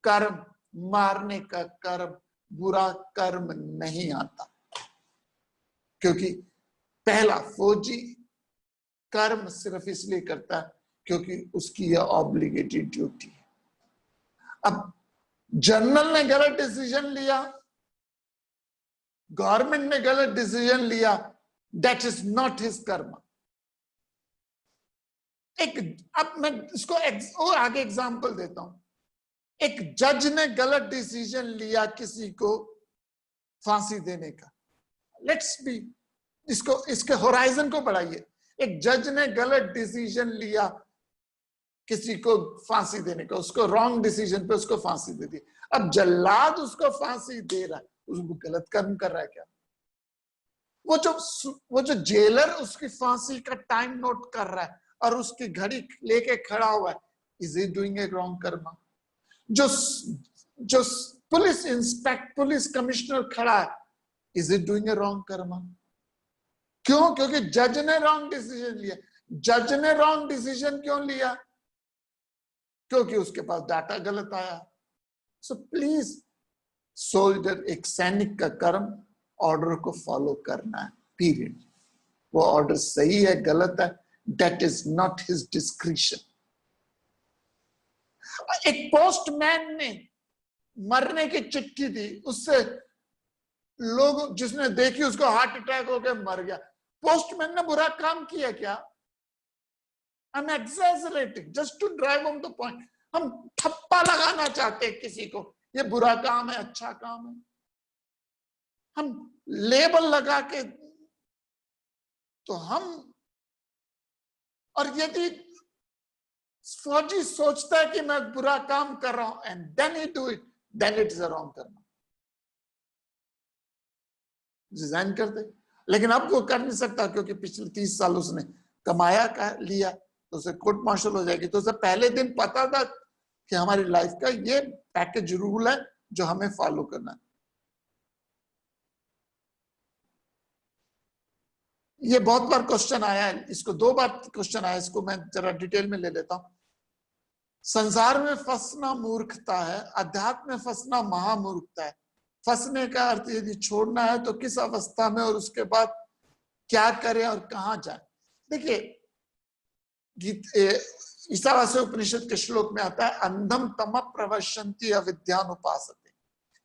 कर्म, मारने का कर्म, बुरा कर्म नहीं आता, क्योंकि पहला फौजी कर्म सिर्फ इसलिए करता है क्योंकि उसकी यह ऑब्लिगेटरी ड्यूटी है। अब जनरल ने गलत डिसीजन लिया, गवर्नमेंट ने गलत डिसीजन लिया, दैट इज नॉट हिज कर्म। अब मैं इसको और आगे एग्जांपल देता हूं। एक जज ने गलत डिसीजन लिया किसी को फांसी देने का, लेट्स बी, इसके होराइजन को बढ़ाइए। एक जज ने गलत डिसीजन लिया किसी को फांसी देने का, उसको रॉन्ग डिसीजन पे उसको फांसी दे दी। अब जल्लाद उसको फांसी दे रहा है, उसको गलत कर्म कर रहा है क्या? वो जो जेलर उसकी फांसी का टाइम नोट कर रहा है और उसकी घड़ी लेके खड़ा हुआ है, is he doing a wrong कर्म? जो पुलिस कमिश्नर खड़ा है, is it doing a wrong कर्म? क्यों? क्योंकि जज ने रॉन्ग डिसीजन लिया। जज ने रॉन्ग डिसीजन क्यों लिया? क्योंकि उसके पास डाटा गलत आया। सो प्लीज, सोल्जर, एक सैनिक का कर्म ऑर्डर को फॉलो करना है, पीरियड। वो ऑर्डर सही है गलत है, that is not his discretion. एक पोस्टमैन ने मरने की चिट्ठी दी, उससे लोग जिसने देखी उसको हार्ट अटैक हो गया, मर गया। पोस्टमैन ने बुरा काम किया क्या? I'm exaggerating just to drive home the point. हम ठप्पा लगाना चाहते हैं किसी को, ये बुरा काम है, अच्छा काम है, हम लेबल लगा के। तो हम, और यदि फौजी सोचता है कि मैं बुरा काम कर रहा हूं and then he do it, then it is a wrong कर्म। डिजाइन करते लेकिन अब वो कर नहीं सकता क्योंकि पिछले 30 साल उसने कमाया का लिया, तो उसे कोर्ट मार्शल हो जाएगी। तो उसे पहले दिन पता था कि हमारी लाइफ का ये पैकेज रूल है जो हमें फॉलो करना है। ये बहुत बार क्वेश्चन आया है, इसको 2 बार क्वेश्चन आया, इसको मैं जरा डिटेल में ले लेता हूं। संसार में फंसना मूर्खता है, अध्यात्म में फंसना महामूर्खता है। फंसने का अर्थ यदि छोड़ना है तो किस अवस्था में और उसके बाद क्या करें और कहां जाए। देखिए ईशावास्य उपनिषद के श्लोक में आता है, अंधम तम प्रवशंति अविद्यानुपासते।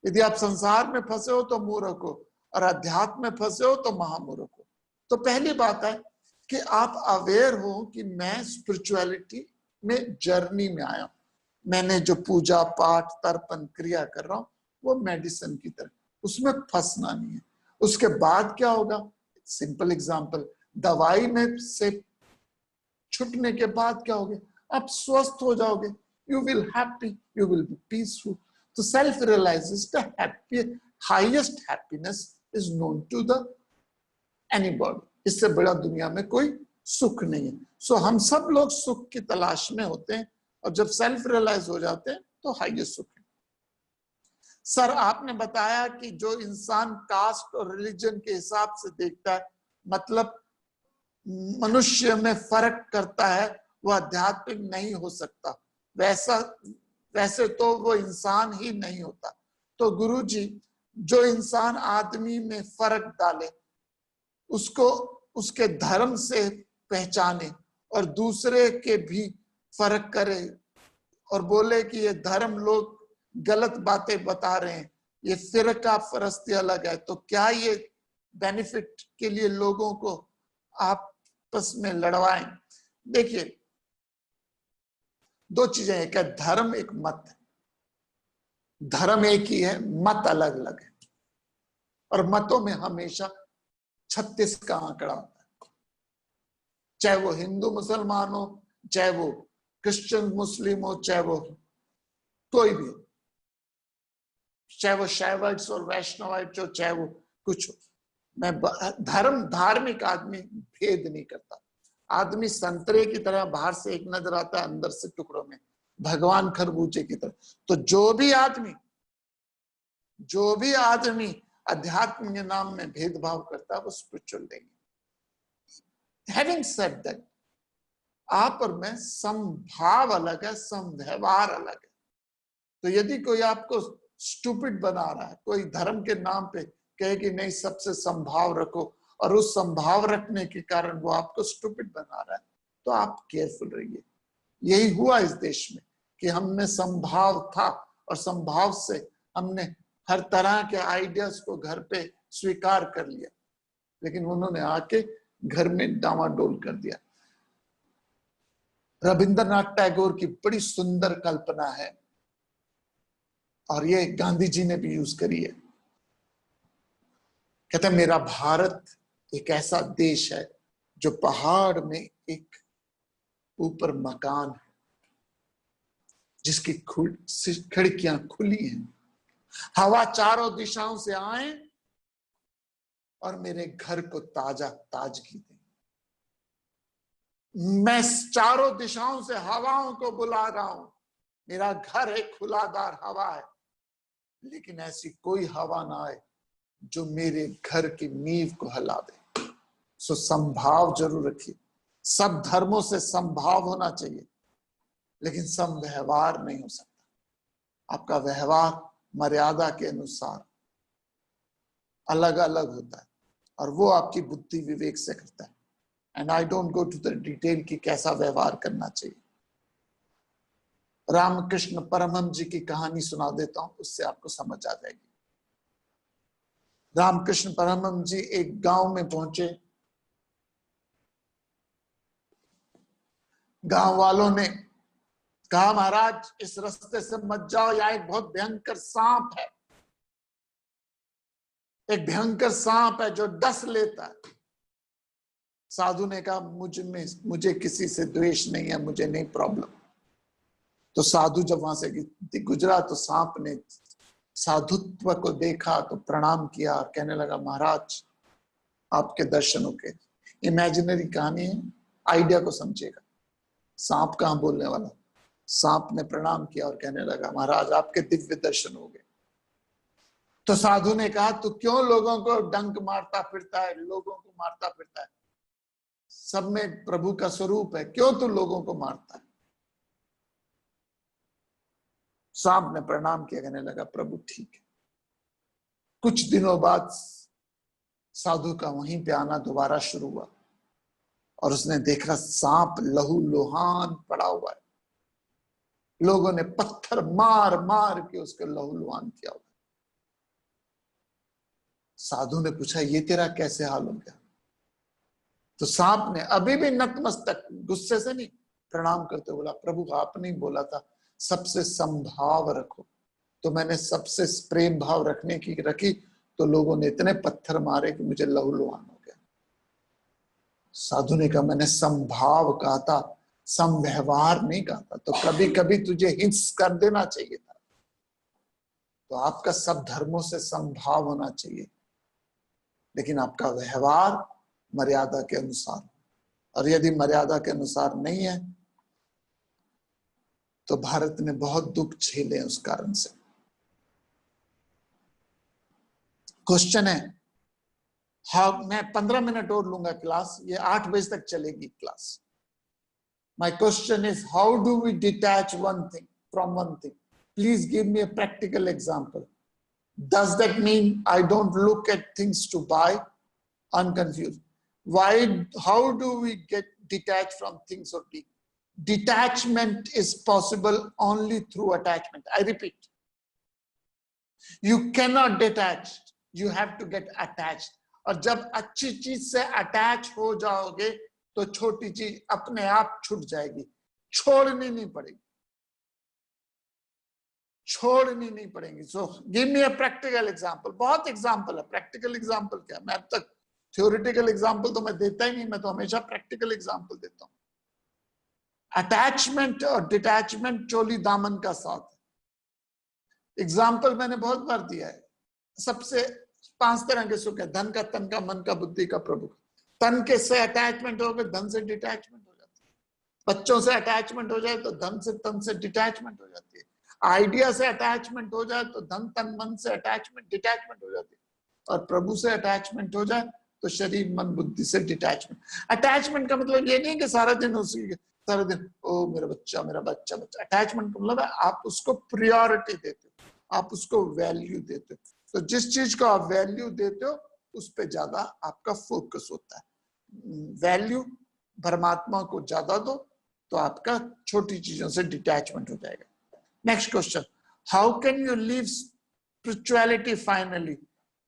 यदि आप संसार में फंसे हो तो मूर्ख हो, और अध्यात्म में फंसे हो तो महामूर्ख हो। तो पहली बात है कि आप अवेयर हो कि मैं स्पिरिचुअलिटी में जर्नी में आया हूं। मैंने जो पूजा पाठ तर्पण क्रिया कर रहा हूं वो मेडिसिन की तरह, उसमें फंसना नहीं है। उसके बाद क्या होगा, सिंपल एग्जांपल, दवाई में से छूटने के बाद क्या होगा, आप स्वस्थ हो जाओगे, you will happy, you will be peaceful. तो self realise the happy, highest happiness is known to the anybody. इससे बड़ा दुनिया में कोई सुख नहीं है। सो हम सब लोग सुख की तलाश में होते हैं, और जब सेल्फ रियलाइज हो जाते हैं तो हाईएस्ट सुख है। सर आपने बताया कि जो इंसान कास्ट और रिलीजन के हिसाब से देखता है, मतलब मनुष्य में फर्क करता है, वह आध्यात्मिक नहीं हो सकता। वैसे तो वो इंसान ही नहीं होता। तो गुरुजी, जो इंसान आदमी में फर्क डाले, उसको उसके धर्म से पहचाने और दूसरे के भी फर्क करे और बोले कि ये धर्म लोग गलत बातें बता रहे हैं, ये फिरका फरस्ती अलग है, तो क्या ये बेनिफिट के लिए लोगों को आपस में लड़वाएं? देखिए 2 चीजें, एक है धर्म, एक मत है। धर्म एक ही है, मत अलग अलग है, और मतों में हमेशा 36 का आंकड़ा होता है। चाहे वो हिंदू मुसलमान हो, चाहे वो क्रिश्चियन मुस्लिम हो, चाहे वो कोई भी, चाहे वो शैवाइट्स और वैष्णवाइट्स हो, चाहे वो कुछ हो। मैं धार्मिक आदमी भेद नहीं करता। आदमी संतरे की तरह बाहर से एक नजर आता है, अंदर से टुकड़ों में, भगवान खरबूजे की तरह। तो जो भी आदमी अध्यात्म के नाम में भेदभाव करता है वो स्पिरिचुअल नहीं। हैविंग सेड दैट, आप और मैं समभाव अलग है, समव्यवहार अलग है। तो यदि कोई आपको स्टूपिड बना रहा है, कोई धर्म के नाम पे कहे कि नहीं सबसे संभाव रखो, और उस संभाव रखने के कारण वो आपको स्टूपिड बना रहा है, तो आप केयरफुल रहिए। यही हुआ इस देश में कि हमने संभाव था, और संभाव से हमने हर तरह के आइडियाज को घर पे स्वीकार कर लिया, लेकिन उन्होंने आके घर में डामाडोल कर दिया। रविंद्रनाथ टैगोर की बड़ी सुंदर कल्पना है, और ये गांधी जी ने भी यूज करी है। कहते हैं मेरा भारत एक ऐसा देश है जो पहाड़ में एक ऊपर मकान है, जिसकी खिड़कियां खुली हैं, हवा चारों दिशाओं से आए और मेरे घर को ताजगी दे। मैं चारों दिशाओं से हवाओं को बुला रहा हूं, मेरा घर एक खुलादार हवा है, लेकिन ऐसी कोई हवा ना आए जो मेरे घर की नींव को हिला दे। सो संभाव जरूर रखिए। सब धर्मों से संभाव होना चाहिए, लेकिन सम व्यवहार नहीं हो सकता। आपका व्यवहार मर्यादा के अनुसार अलग अलग होता है, और वो आपकी बुद्धि विवेक से करता है। And I don't go to the detail कि कैसा व्यवहार करना चाहिए। रामकृष्ण परमहंस जी की कहानी सुना देता हूं, उससे आपको समझ आ जाएगी। रामकृष्ण परमहंस जी एक गांव में पहुंचे। गांव वालों ने कहा महाराज इस रास्ते से मत जाओ, यहाँ एक बहुत भयंकर सांप है, एक भयंकर सांप है जो डस लेता है। साधु ने कहा मुझे किसी से द्वेष नहीं है, मुझे नहीं प्रॉब्लम। तो साधु जब वहां से गुजरा तो सांप ने साधुत्व को देखा तो प्रणाम किया, कहने लगा महाराज आपके दर्शनों के। इमेजिनरी कहानी है, आइडिया को समझेगा। सांप कहां बोलने वाला? सांप ने प्रणाम किया और कहने लगा, महाराज आपके दिव्य दर्शन हो गए। तो साधु ने कहा, तू क्यों लोगों को डंक मारता फिरता है, लोगों को मारता फिरता है? सब में प्रभु का स्वरूप है, क्यों तू लोगों को मारता है? सांप ने प्रणाम किया, कहने लगा, प्रभु ठीक है। कुछ दिनों बाद साधु का वहीं पे आना दोबारा शुरू हुआ और उसने देखा सांप लहू लुहान पड़ा हुआ है। लोगों ने पत्थर मार मार के उसके लहू लुहान किया हुआ। साधु ने पूछा, ये तेरा कैसे हाल हो गया? तो सांप ने अभी भी नतमस्तक, गुस्से से नहीं, प्रणाम करते बोला, प्रभु आपने ही बोला था सबसे समभाव रखो, तो मैंने सबसे प्रेम भाव रखने की रखी, तो लोगों ने इतने पत्थर मारे कि मुझे लहूलुहान हो गया। साधु ने कहा, मैंने समभाव कहा था, समव्यवहार नहीं कहा था। तो कभी कभी तुझे हिंस कर देना चाहिए था। तो आपका सब धर्मों से समभाव होना चाहिए, लेकिन आपका व्यवहार मर्यादा के अनुसार। और यदि मर्यादा के अनुसार नहीं है तो भारत ने बहुत दुख झेले उस कारण से। क्वेश्चन है, हाँ मैं 15 मिनट और लूंगा क्लास, ये 8 बजे तक चलेगी class. My question is, how do we detach one thing from one thing? Please give me a practical example. Does that mean I don't look at things to buy? I'm confused. Why? How do we get detached from things or people? Detachment is possible only through attachment. I repeat, you cannot detach. You have to get attached. और जब अच्छी चीज से attach हो जाओगे तो छोटी चीज अपने आप छूट जाएगी, छोड़नी नहीं पड़ेगी, छोड़नी नहीं पड़ेगी। So give me a practical example. बहुत एग्जांपल है, प्रैक्टिकल एग्जांपल क्या? मैं अब तक थ्योरेटिकल एग्जांपल तो मैं देता ही नहीं, मैं तो हमेशा प्रैक्टिकल एग्जांपल देता हूं। अटैचमेंट और डिटैचमेंट चोली दामन का साथ है। एग्जांपल मैंने बहुत बार दिया है। सबसे 5 तरह के सुख है, धन का, तन का, मन का, बुद्धि का, प्रभु। तन के से अटैचमेंट हो गए, धन से डिटैचमेंट हो जाती है। बच्चों से अटैचमेंट हो जाए तो धन से, तन से डिटैचमेंट हो जाती है। आइडिया से अटैचमेंट हो जाए तो धन, तन, मन से अटैचमेंट, डिटैचमेंट हो जाती है। और प्रभु से अटैचमेंट हो जाए तो शरीर, मन, बुद्धि से डिटैचमेंट। अटैचमेंट का मतलब ये नहीं कि सारा दिन उसी, सारा दिन ओ मेरा बच्चा, मेरा बच्चा, बच्चा। अटैचमेंट का मतलब है आप उसको प्रायोरिटी देते हो, आप उसको वैल्यू देते हो। तो जिस चीज को आप वैल्यू देते हो उस पर ज्यादा आपका फोकस होता है। वैल्यू परमात्मा को ज्यादा दो तो आपका छोटी चीजों से डिटैचमेंट हो जाएगा। Next question, how can you live spirituality finally?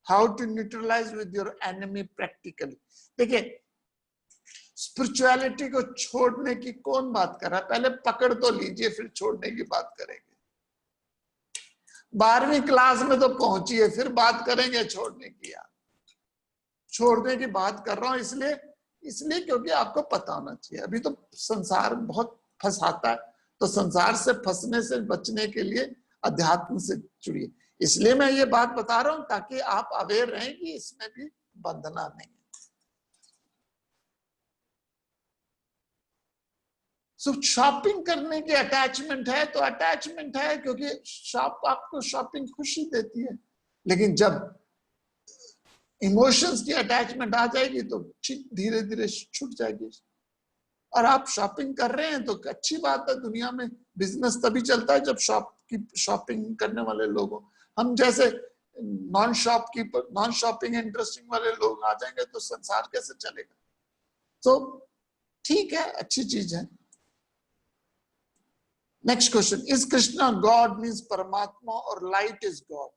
How to neutralize with your enemy practically? देखिए, स्पिरिचुअलिटी को छोड़ने की कौन बात कर रहा है? पहले पकड़ तो लीजिए, फिर छोड़ने की बात करेंगे। 12वीं क्लास में तो पहुंचिए, फिर बात करेंगे छोड़ने की। यार छोड़ने की बात कर रहा हूं इसलिए क्योंकि आपको पता होना चाहिए। अभी तो संसार बहुत फंसाता है, तो संसार से फंसने से बचने के लिए अध्यात्म से जुड़िए। इसलिए मैं ये बात बता रहा हूं ताकि आप अवेयर रहें कि इसमें भी बंधना नहीं है। सो शॉपिंग करने की अटैचमेंट है तो अटैचमेंट है क्योंकि आपको शॉपिंग खुशी देती है, लेकिन जब इमोशंस की अटैचमेंट आ जाएगी तो धीरे धीरे छूट जाएगी। और आप शॉपिंग कर रहे हैं तो अच्छी बात है, दुनिया में बिजनेस तभी चलता है जब शॉपिंग करने वाले लोग हो। हम जैसे नॉन शॉपिंग इंटरेस्टिंग वाले लोग आ जाएंगे तो संसार कैसे चलेगा? तो ठीक है, अच्छी चीज है। Next question, is Krishna God means परमात्मा और light is God?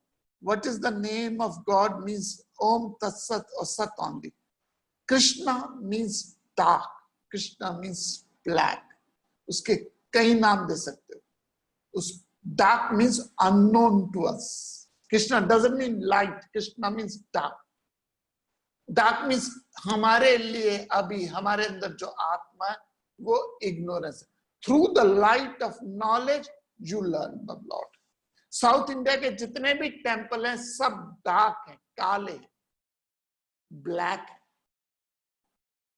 What is the name of God means Om तत्सत और सत only. Krishna means dark, Krishna means black, उसके कई नाम दे सकते हो। उस dark means unknown to us. Krishna doesn't mean light, Krishna means dark. Dark means हमारे लिए अभी हमारे अंदर जो आत्मा है वो इग्नोरेंस है। Through the light of knowledge you learn the Lord. South India के जितने भी टेंपल हैं सब डार्क हैं, काले, ब्लैक,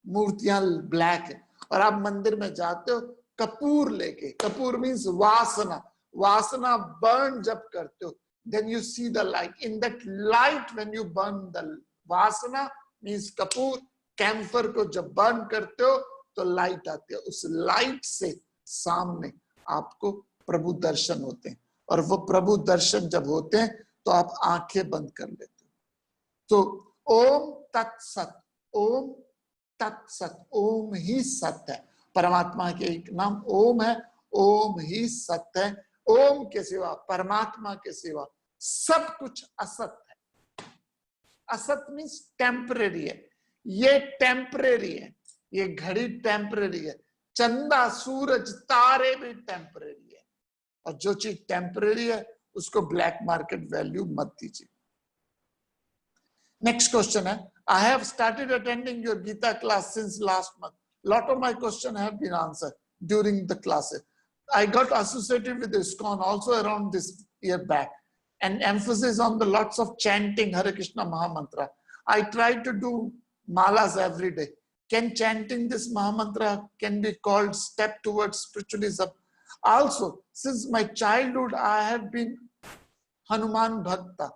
मूर्तियां ब्लैक है, और आप मंदिर में जाते हो कपूर लेके, कपूर मीन्स वासना, वासना बर्न जब करते हो, then you see the light. In that light when you burn the वासना means कपूर, कैम्फर को जब बर्न करते हो तो लाइट आती है, उस लाइट से सामने आपको प्रभु दर्शन होते हैं, और वो प्रभु दर्शन जब होते हैं तो आप आंखें बंद कर लेते हो। तो ओम तत्सत, ओम तत्सत, ओम ही सत्य है, परमात्मा के एक नाम ओम है, ओम ही सत्य है। ओम के सिवा, परमात्मा के सिवा सब कुछ असत है। असत मीन्स टेम्परेरी है, ये टेम्परेरी है, ये घड़ी टेम्परेरी है, चंदा सूरज तारे भी टेम्परेरी है, और जो चीज टेम्परेरी है उसको ब्लैक मार्केट वैल्यू मत दीजिए। नेक्स्ट क्वेश्चन है, I have started attending your Gita class since last month. Lot of my questions have been answered during the classes. I got associated with ISKCON also around this year back, and emphasis on the lots of chanting Hare Krishna Mahamantra. I try to do malas every day. Can chanting this Mahamantra can be called step towards spiritualism? Also, since my childhood, I have been Hanuman Bhakta.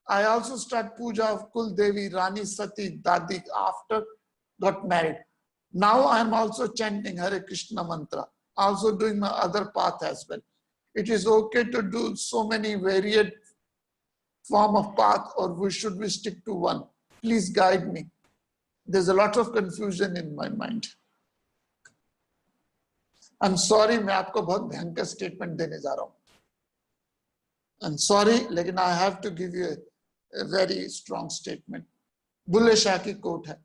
I also start puja of Kul Devi, Rani Sati, Dadi after got married. Now I am also chanting Hare Krishna mantra, also doing my other path as well. It is okay to do so many varied form of path, or should we stick to one? Please guide me. There's a lot of confusion in my mind. I'm sorry, मैं आपको बहुत भयंकर statement देने जा रहा हूँ. I'm sorry, लेकिन I have to give you a very strong statement. Bulleh Shah की कोट है,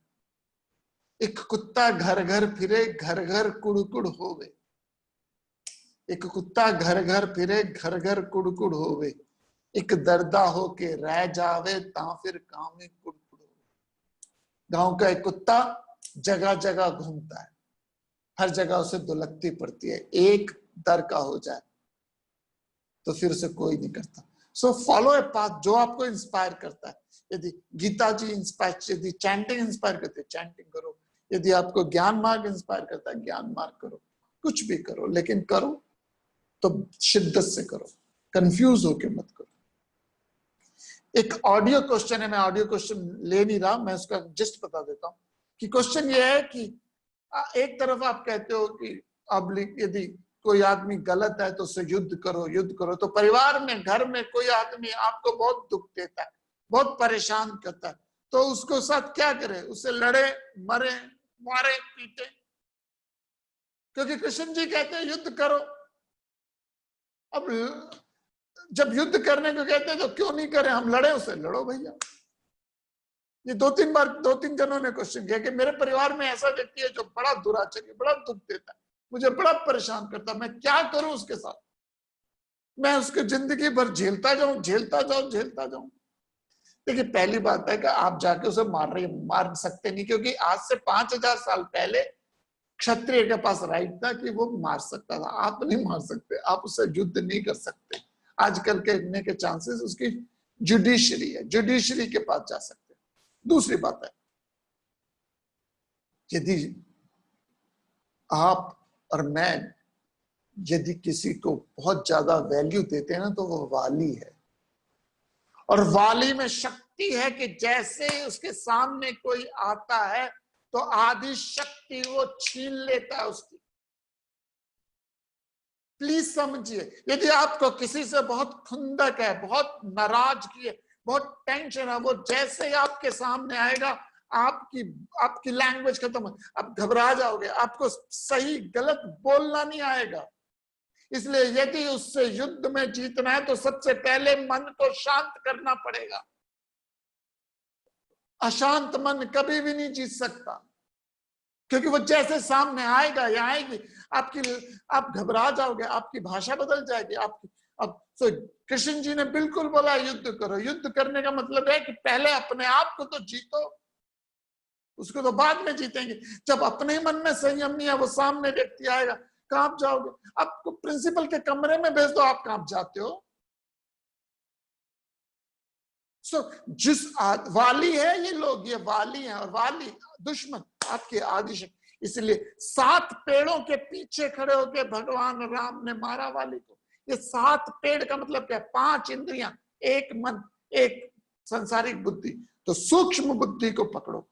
एक कुत्ता घर घर फिरे, घर घर कुड़कुड़ होवे. एक कुत्ता घर घर फिरे, घर घर कुड़कुड़ होवे. एक दर्दा हो के रह जावे, ता फिर काम में कुड़कुड़ होवे. गांव का एक कुत्ता जगह जगह घूमता है, हर जगह उसे दुलकती पड़ती है, एक दर का हो जाए तो फिर उसे कोई नहीं करता. सो फॉलो ए पाथ जो आपको इंस्पायर करता है. यदि गीता जी इंस्पायर, यदि चैंटिंग इंस्पायर करते हैं चैंटिंग करो, यदि आपको ज्ञान मार्ग इंस्पायर करता है ज्ञान मार्ग करो, कुछ भी करो, लेकिन करो तो शिद्दत से करो, कंफ्यूज होके मत करो. एक ऑडियो क्वेश्चन है, मैं ऑडियो क्वेश्चन ले नहीं रहा, मैं उसका जस्ट बता देता हूँ कि क्वेश्चन ये है कि एक तरफ आप कहते हो कि अब यदि कोई आदमी गलत है तो उससे युद्ध करो, युद्ध करो. तो परिवार में, घर में कोई आदमी आपको बहुत दुख देता है, बहुत परेशान करता है, तो उसको साथ क्या करे? उससे लड़े, मरे, मारे, पीटे. क्योंकि कृष्ण जी कहते हैं युद्ध करो. अब जब युद्ध करने को कहते हैं तो क्यों नहीं करें हम? लड़े, उससे लड़ो भैया. ये दो तीन जनों ने क्वेश्चन किया कि मेरे परिवार में ऐसा व्यक्ति है जो बड़ा दुराचारी, बड़ा दुख देता है, मुझे बड़ा परेशान करता, मैं क्या करूं उसके साथ? मैं उसके जिंदगी भर झेलता जाऊं, झेलता जाऊं, झेलता जाऊं. देखिए, पहली बात है कि आप जाके उसे मार सकते नहीं, क्योंकि आज से 5000 साल पहले क्षत्रिय के पास राइट था कि वो मार सकता था. आप नहीं मार सकते, आप उससे युद्ध नहीं कर सकते. आजकल के चांसेस उसकी जुडिशरी है, जुडिशरी के पास जा सकते. दूसरी बात है, यदि आप और मैं यदि किसी को बहुत ज्यादा वैल्यू देते हैं ना, तो वो वाली है. और वाली में शक्ति है कि जैसे उसके सामने कोई आता है तो आधी शक्ति वो छीन लेता है उसकी. प्लीज समझिए, यदि आपको किसी से बहुत खुंदक है, बहुत नाराजगी है, बहुत टेंशन है, वो जैसे ही आपके सामने आएगा आपकी लैंग्वेज खत्म, आप घबरा जाओगे, आपको सही गलत बोलना नहीं आएगा. इसलिए यदि उससे युद्ध में जीतना है तो सबसे पहले मन को शांत करना पड़ेगा. अशांत मन कभी भी नहीं जीत सकता, क्योंकि वो जैसे सामने आएगा या आएगी आप घबरा जाओगे, आपकी भाषा बदल जाएगी. अब तो कृष्ण जी ने बिल्कुल बोला युद्ध करो. युद्ध करने का मतलब है कि पहले अपने आप को तो जीतो, उसको तो बाद में जीतेंगे. जब अपने मन में संयम नहीं है, वो सामने व्यक्ति आएगा, कांप जाओगे. आपको प्रिंसिपल के कमरे में भेज दो, आप कांप जाते हो. जिस वाली है ये लोग, ये वाली है, और वाली दुश्मन आपकी आदिशक्ति। इसलिए 7 पेड़ों के पीछे खड़े होकर भगवान राम ने मारा वाली को। ये 7 पेड़ का मतलब क्या? 5 इंद्रियां, एक मन, एक संसारिक बुद्धि। तो सूक्ष्म बुद्धि को पकड़ो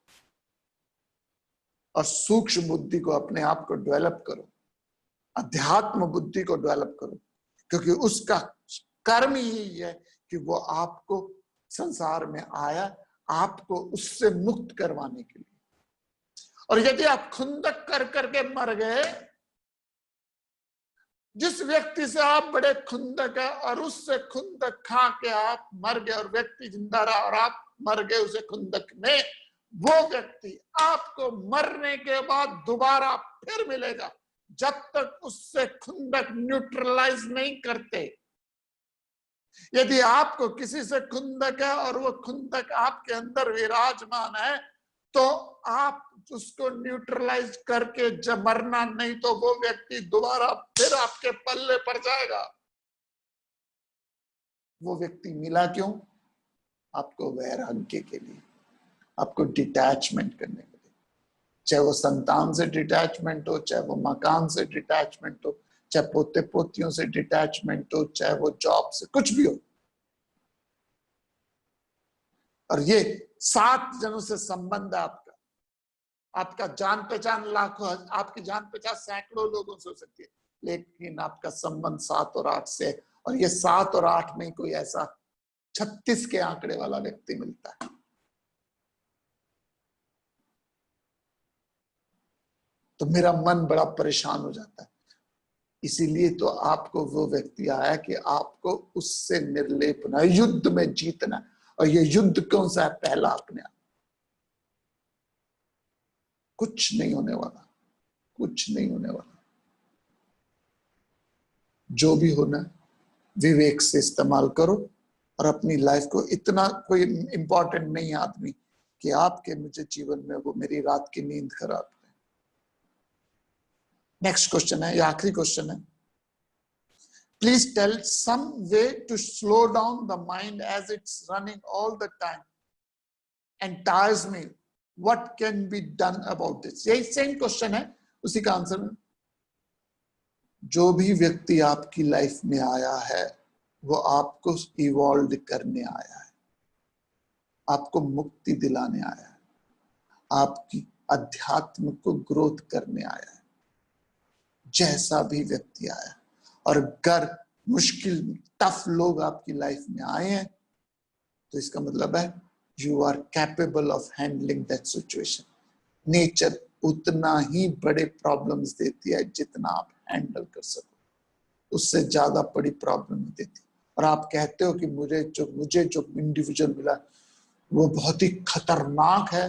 और सूक्ष्म बुद्धि को अपने आप को डेवलप करो, अध्यात्म बुद्धि को डेवलप करो, क्योंकि उसका कर्म ही है कि वो आपको संसार में आया आपको उससे मुक्त करवाने के लिए। और यदि आप खुंदक कर करके मर गए, जिस व्यक्ति से आप बड़े खुंदक है और उससे खुंदक खा के आप मर गए और व्यक्ति जिंदा रहा और आप मर गए उसे खुंदक में, वो व्यक्ति आपको मरने के बाद दोबारा फिर मिलेगा जब तक उससे खुंदक न्यूट्रलाइज नहीं करते। यदि आपको किसी से खुंदक है और वो खुंदक आपके अंदर विराजमान है तो आप उसको न्यूट्रलाइज करके जब मरना, नहीं तो वो व्यक्ति दोबारा फिर आपके पल्ले पड़ जाएगा। वो व्यक्ति मिला क्यों? आपको वैराग्य के लिए, आपको डिटैचमेंट करने के लिए। चाहे वो संतान से डिटैचमेंट हो, चाहे वो मकान से डिटैचमेंट हो, चाहे पोते पोतियों से डिटैचमेंट हो, चाहे वो जॉब से, कुछ भी हो। और ये 7 जनों से संबंध है आपका। आपका जान पहचान लाखों, आपकी जान पहचान सैकड़ों लोगों से हो सकती है, लेकिन आपका संबंध 7 और 8 से। और ये 7 और 8 में कोई ऐसा 36 के आंकड़े वाला व्यक्ति मिलता है। तो मेरा मन बड़ा परेशान हो जाता है। इसीलिए तो आपको वो व्यक्ति आया कि आपको उससे निर्लेप होना, युद्ध में जीतना। और ये युद्ध कौन सा है? पहला अपने आप। कुछ नहीं होने वाला, कुछ नहीं होने वाला। जो भी होना है विवेक से इस्तेमाल करो और अपनी लाइफ को, इतना कोई इंपॉर्टेंट नहीं है आदमी कि आपके मुझे जीवन में वो मेरी रात की नींद खराब है। नेक्स्ट क्वेश्चन है, ये आखिरी क्वेश्चन है। Please tell some way to slow down the mind as it's running all the time and tires me. What can be done about this? यही सेम क्वेश्चन है, उसी का आंसर है। जो भी व्यक्ति आपकी लाइफ में आया है वो आपको इवॉल्व करने आया है, आपको मुक्ति दिलाने आया है, आपकी अध्यात्म को ग्रोथ करने आया है। जैसा भी व्यक्ति आया, और अगर मुश्किल टफ लोग आपकी लाइफ में आए हैं तो इसका मतलब है you are capable of handling that situation. Nature उतना ही बड़े प्रॉब्लम्स देती है जितना आप हैंडल कर सको, उससे ज्यादा बड़ी प्रॉब्लम नहीं देती। और आप कहते हो कि मुझे जो इंडिविजुअल मिला वो बहुत ही खतरनाक है,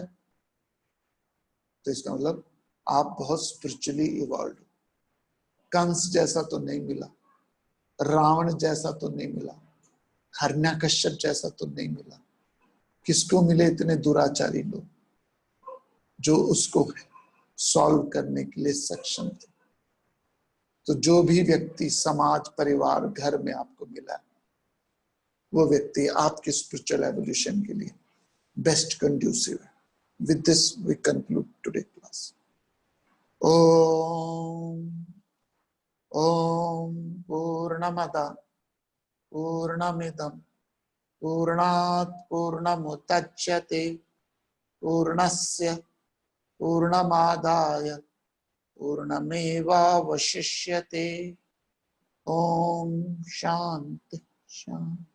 तो इसका मतलब आप बहुत स्पिरिचुअली इवॉल्व। कंस जैसा तो नहीं मिला, रावण जैसा तो नहीं मिला, हिरण्यकश्यप जैसा तो नहीं मिला। किसको मिले? इतने दुराचारी लोग जो उसको सॉल्व करने के लिए सक्षम थे। तो जो भी व्यक्ति समाज, परिवार, घर में आपको मिला, वो व्यक्ति आपके स्पिरिचुअल एवोल्यूशन के लिए बेस्ट कंड्यूसिव है। With this we conclude today class. ओम पूर्णमद पूर्णमिदं पूर्णात् पूर्णमुदच्यते पूर्णस्य पूर्णमादाय पूर्णमेवावशिष्यते। ओम शांति शांति।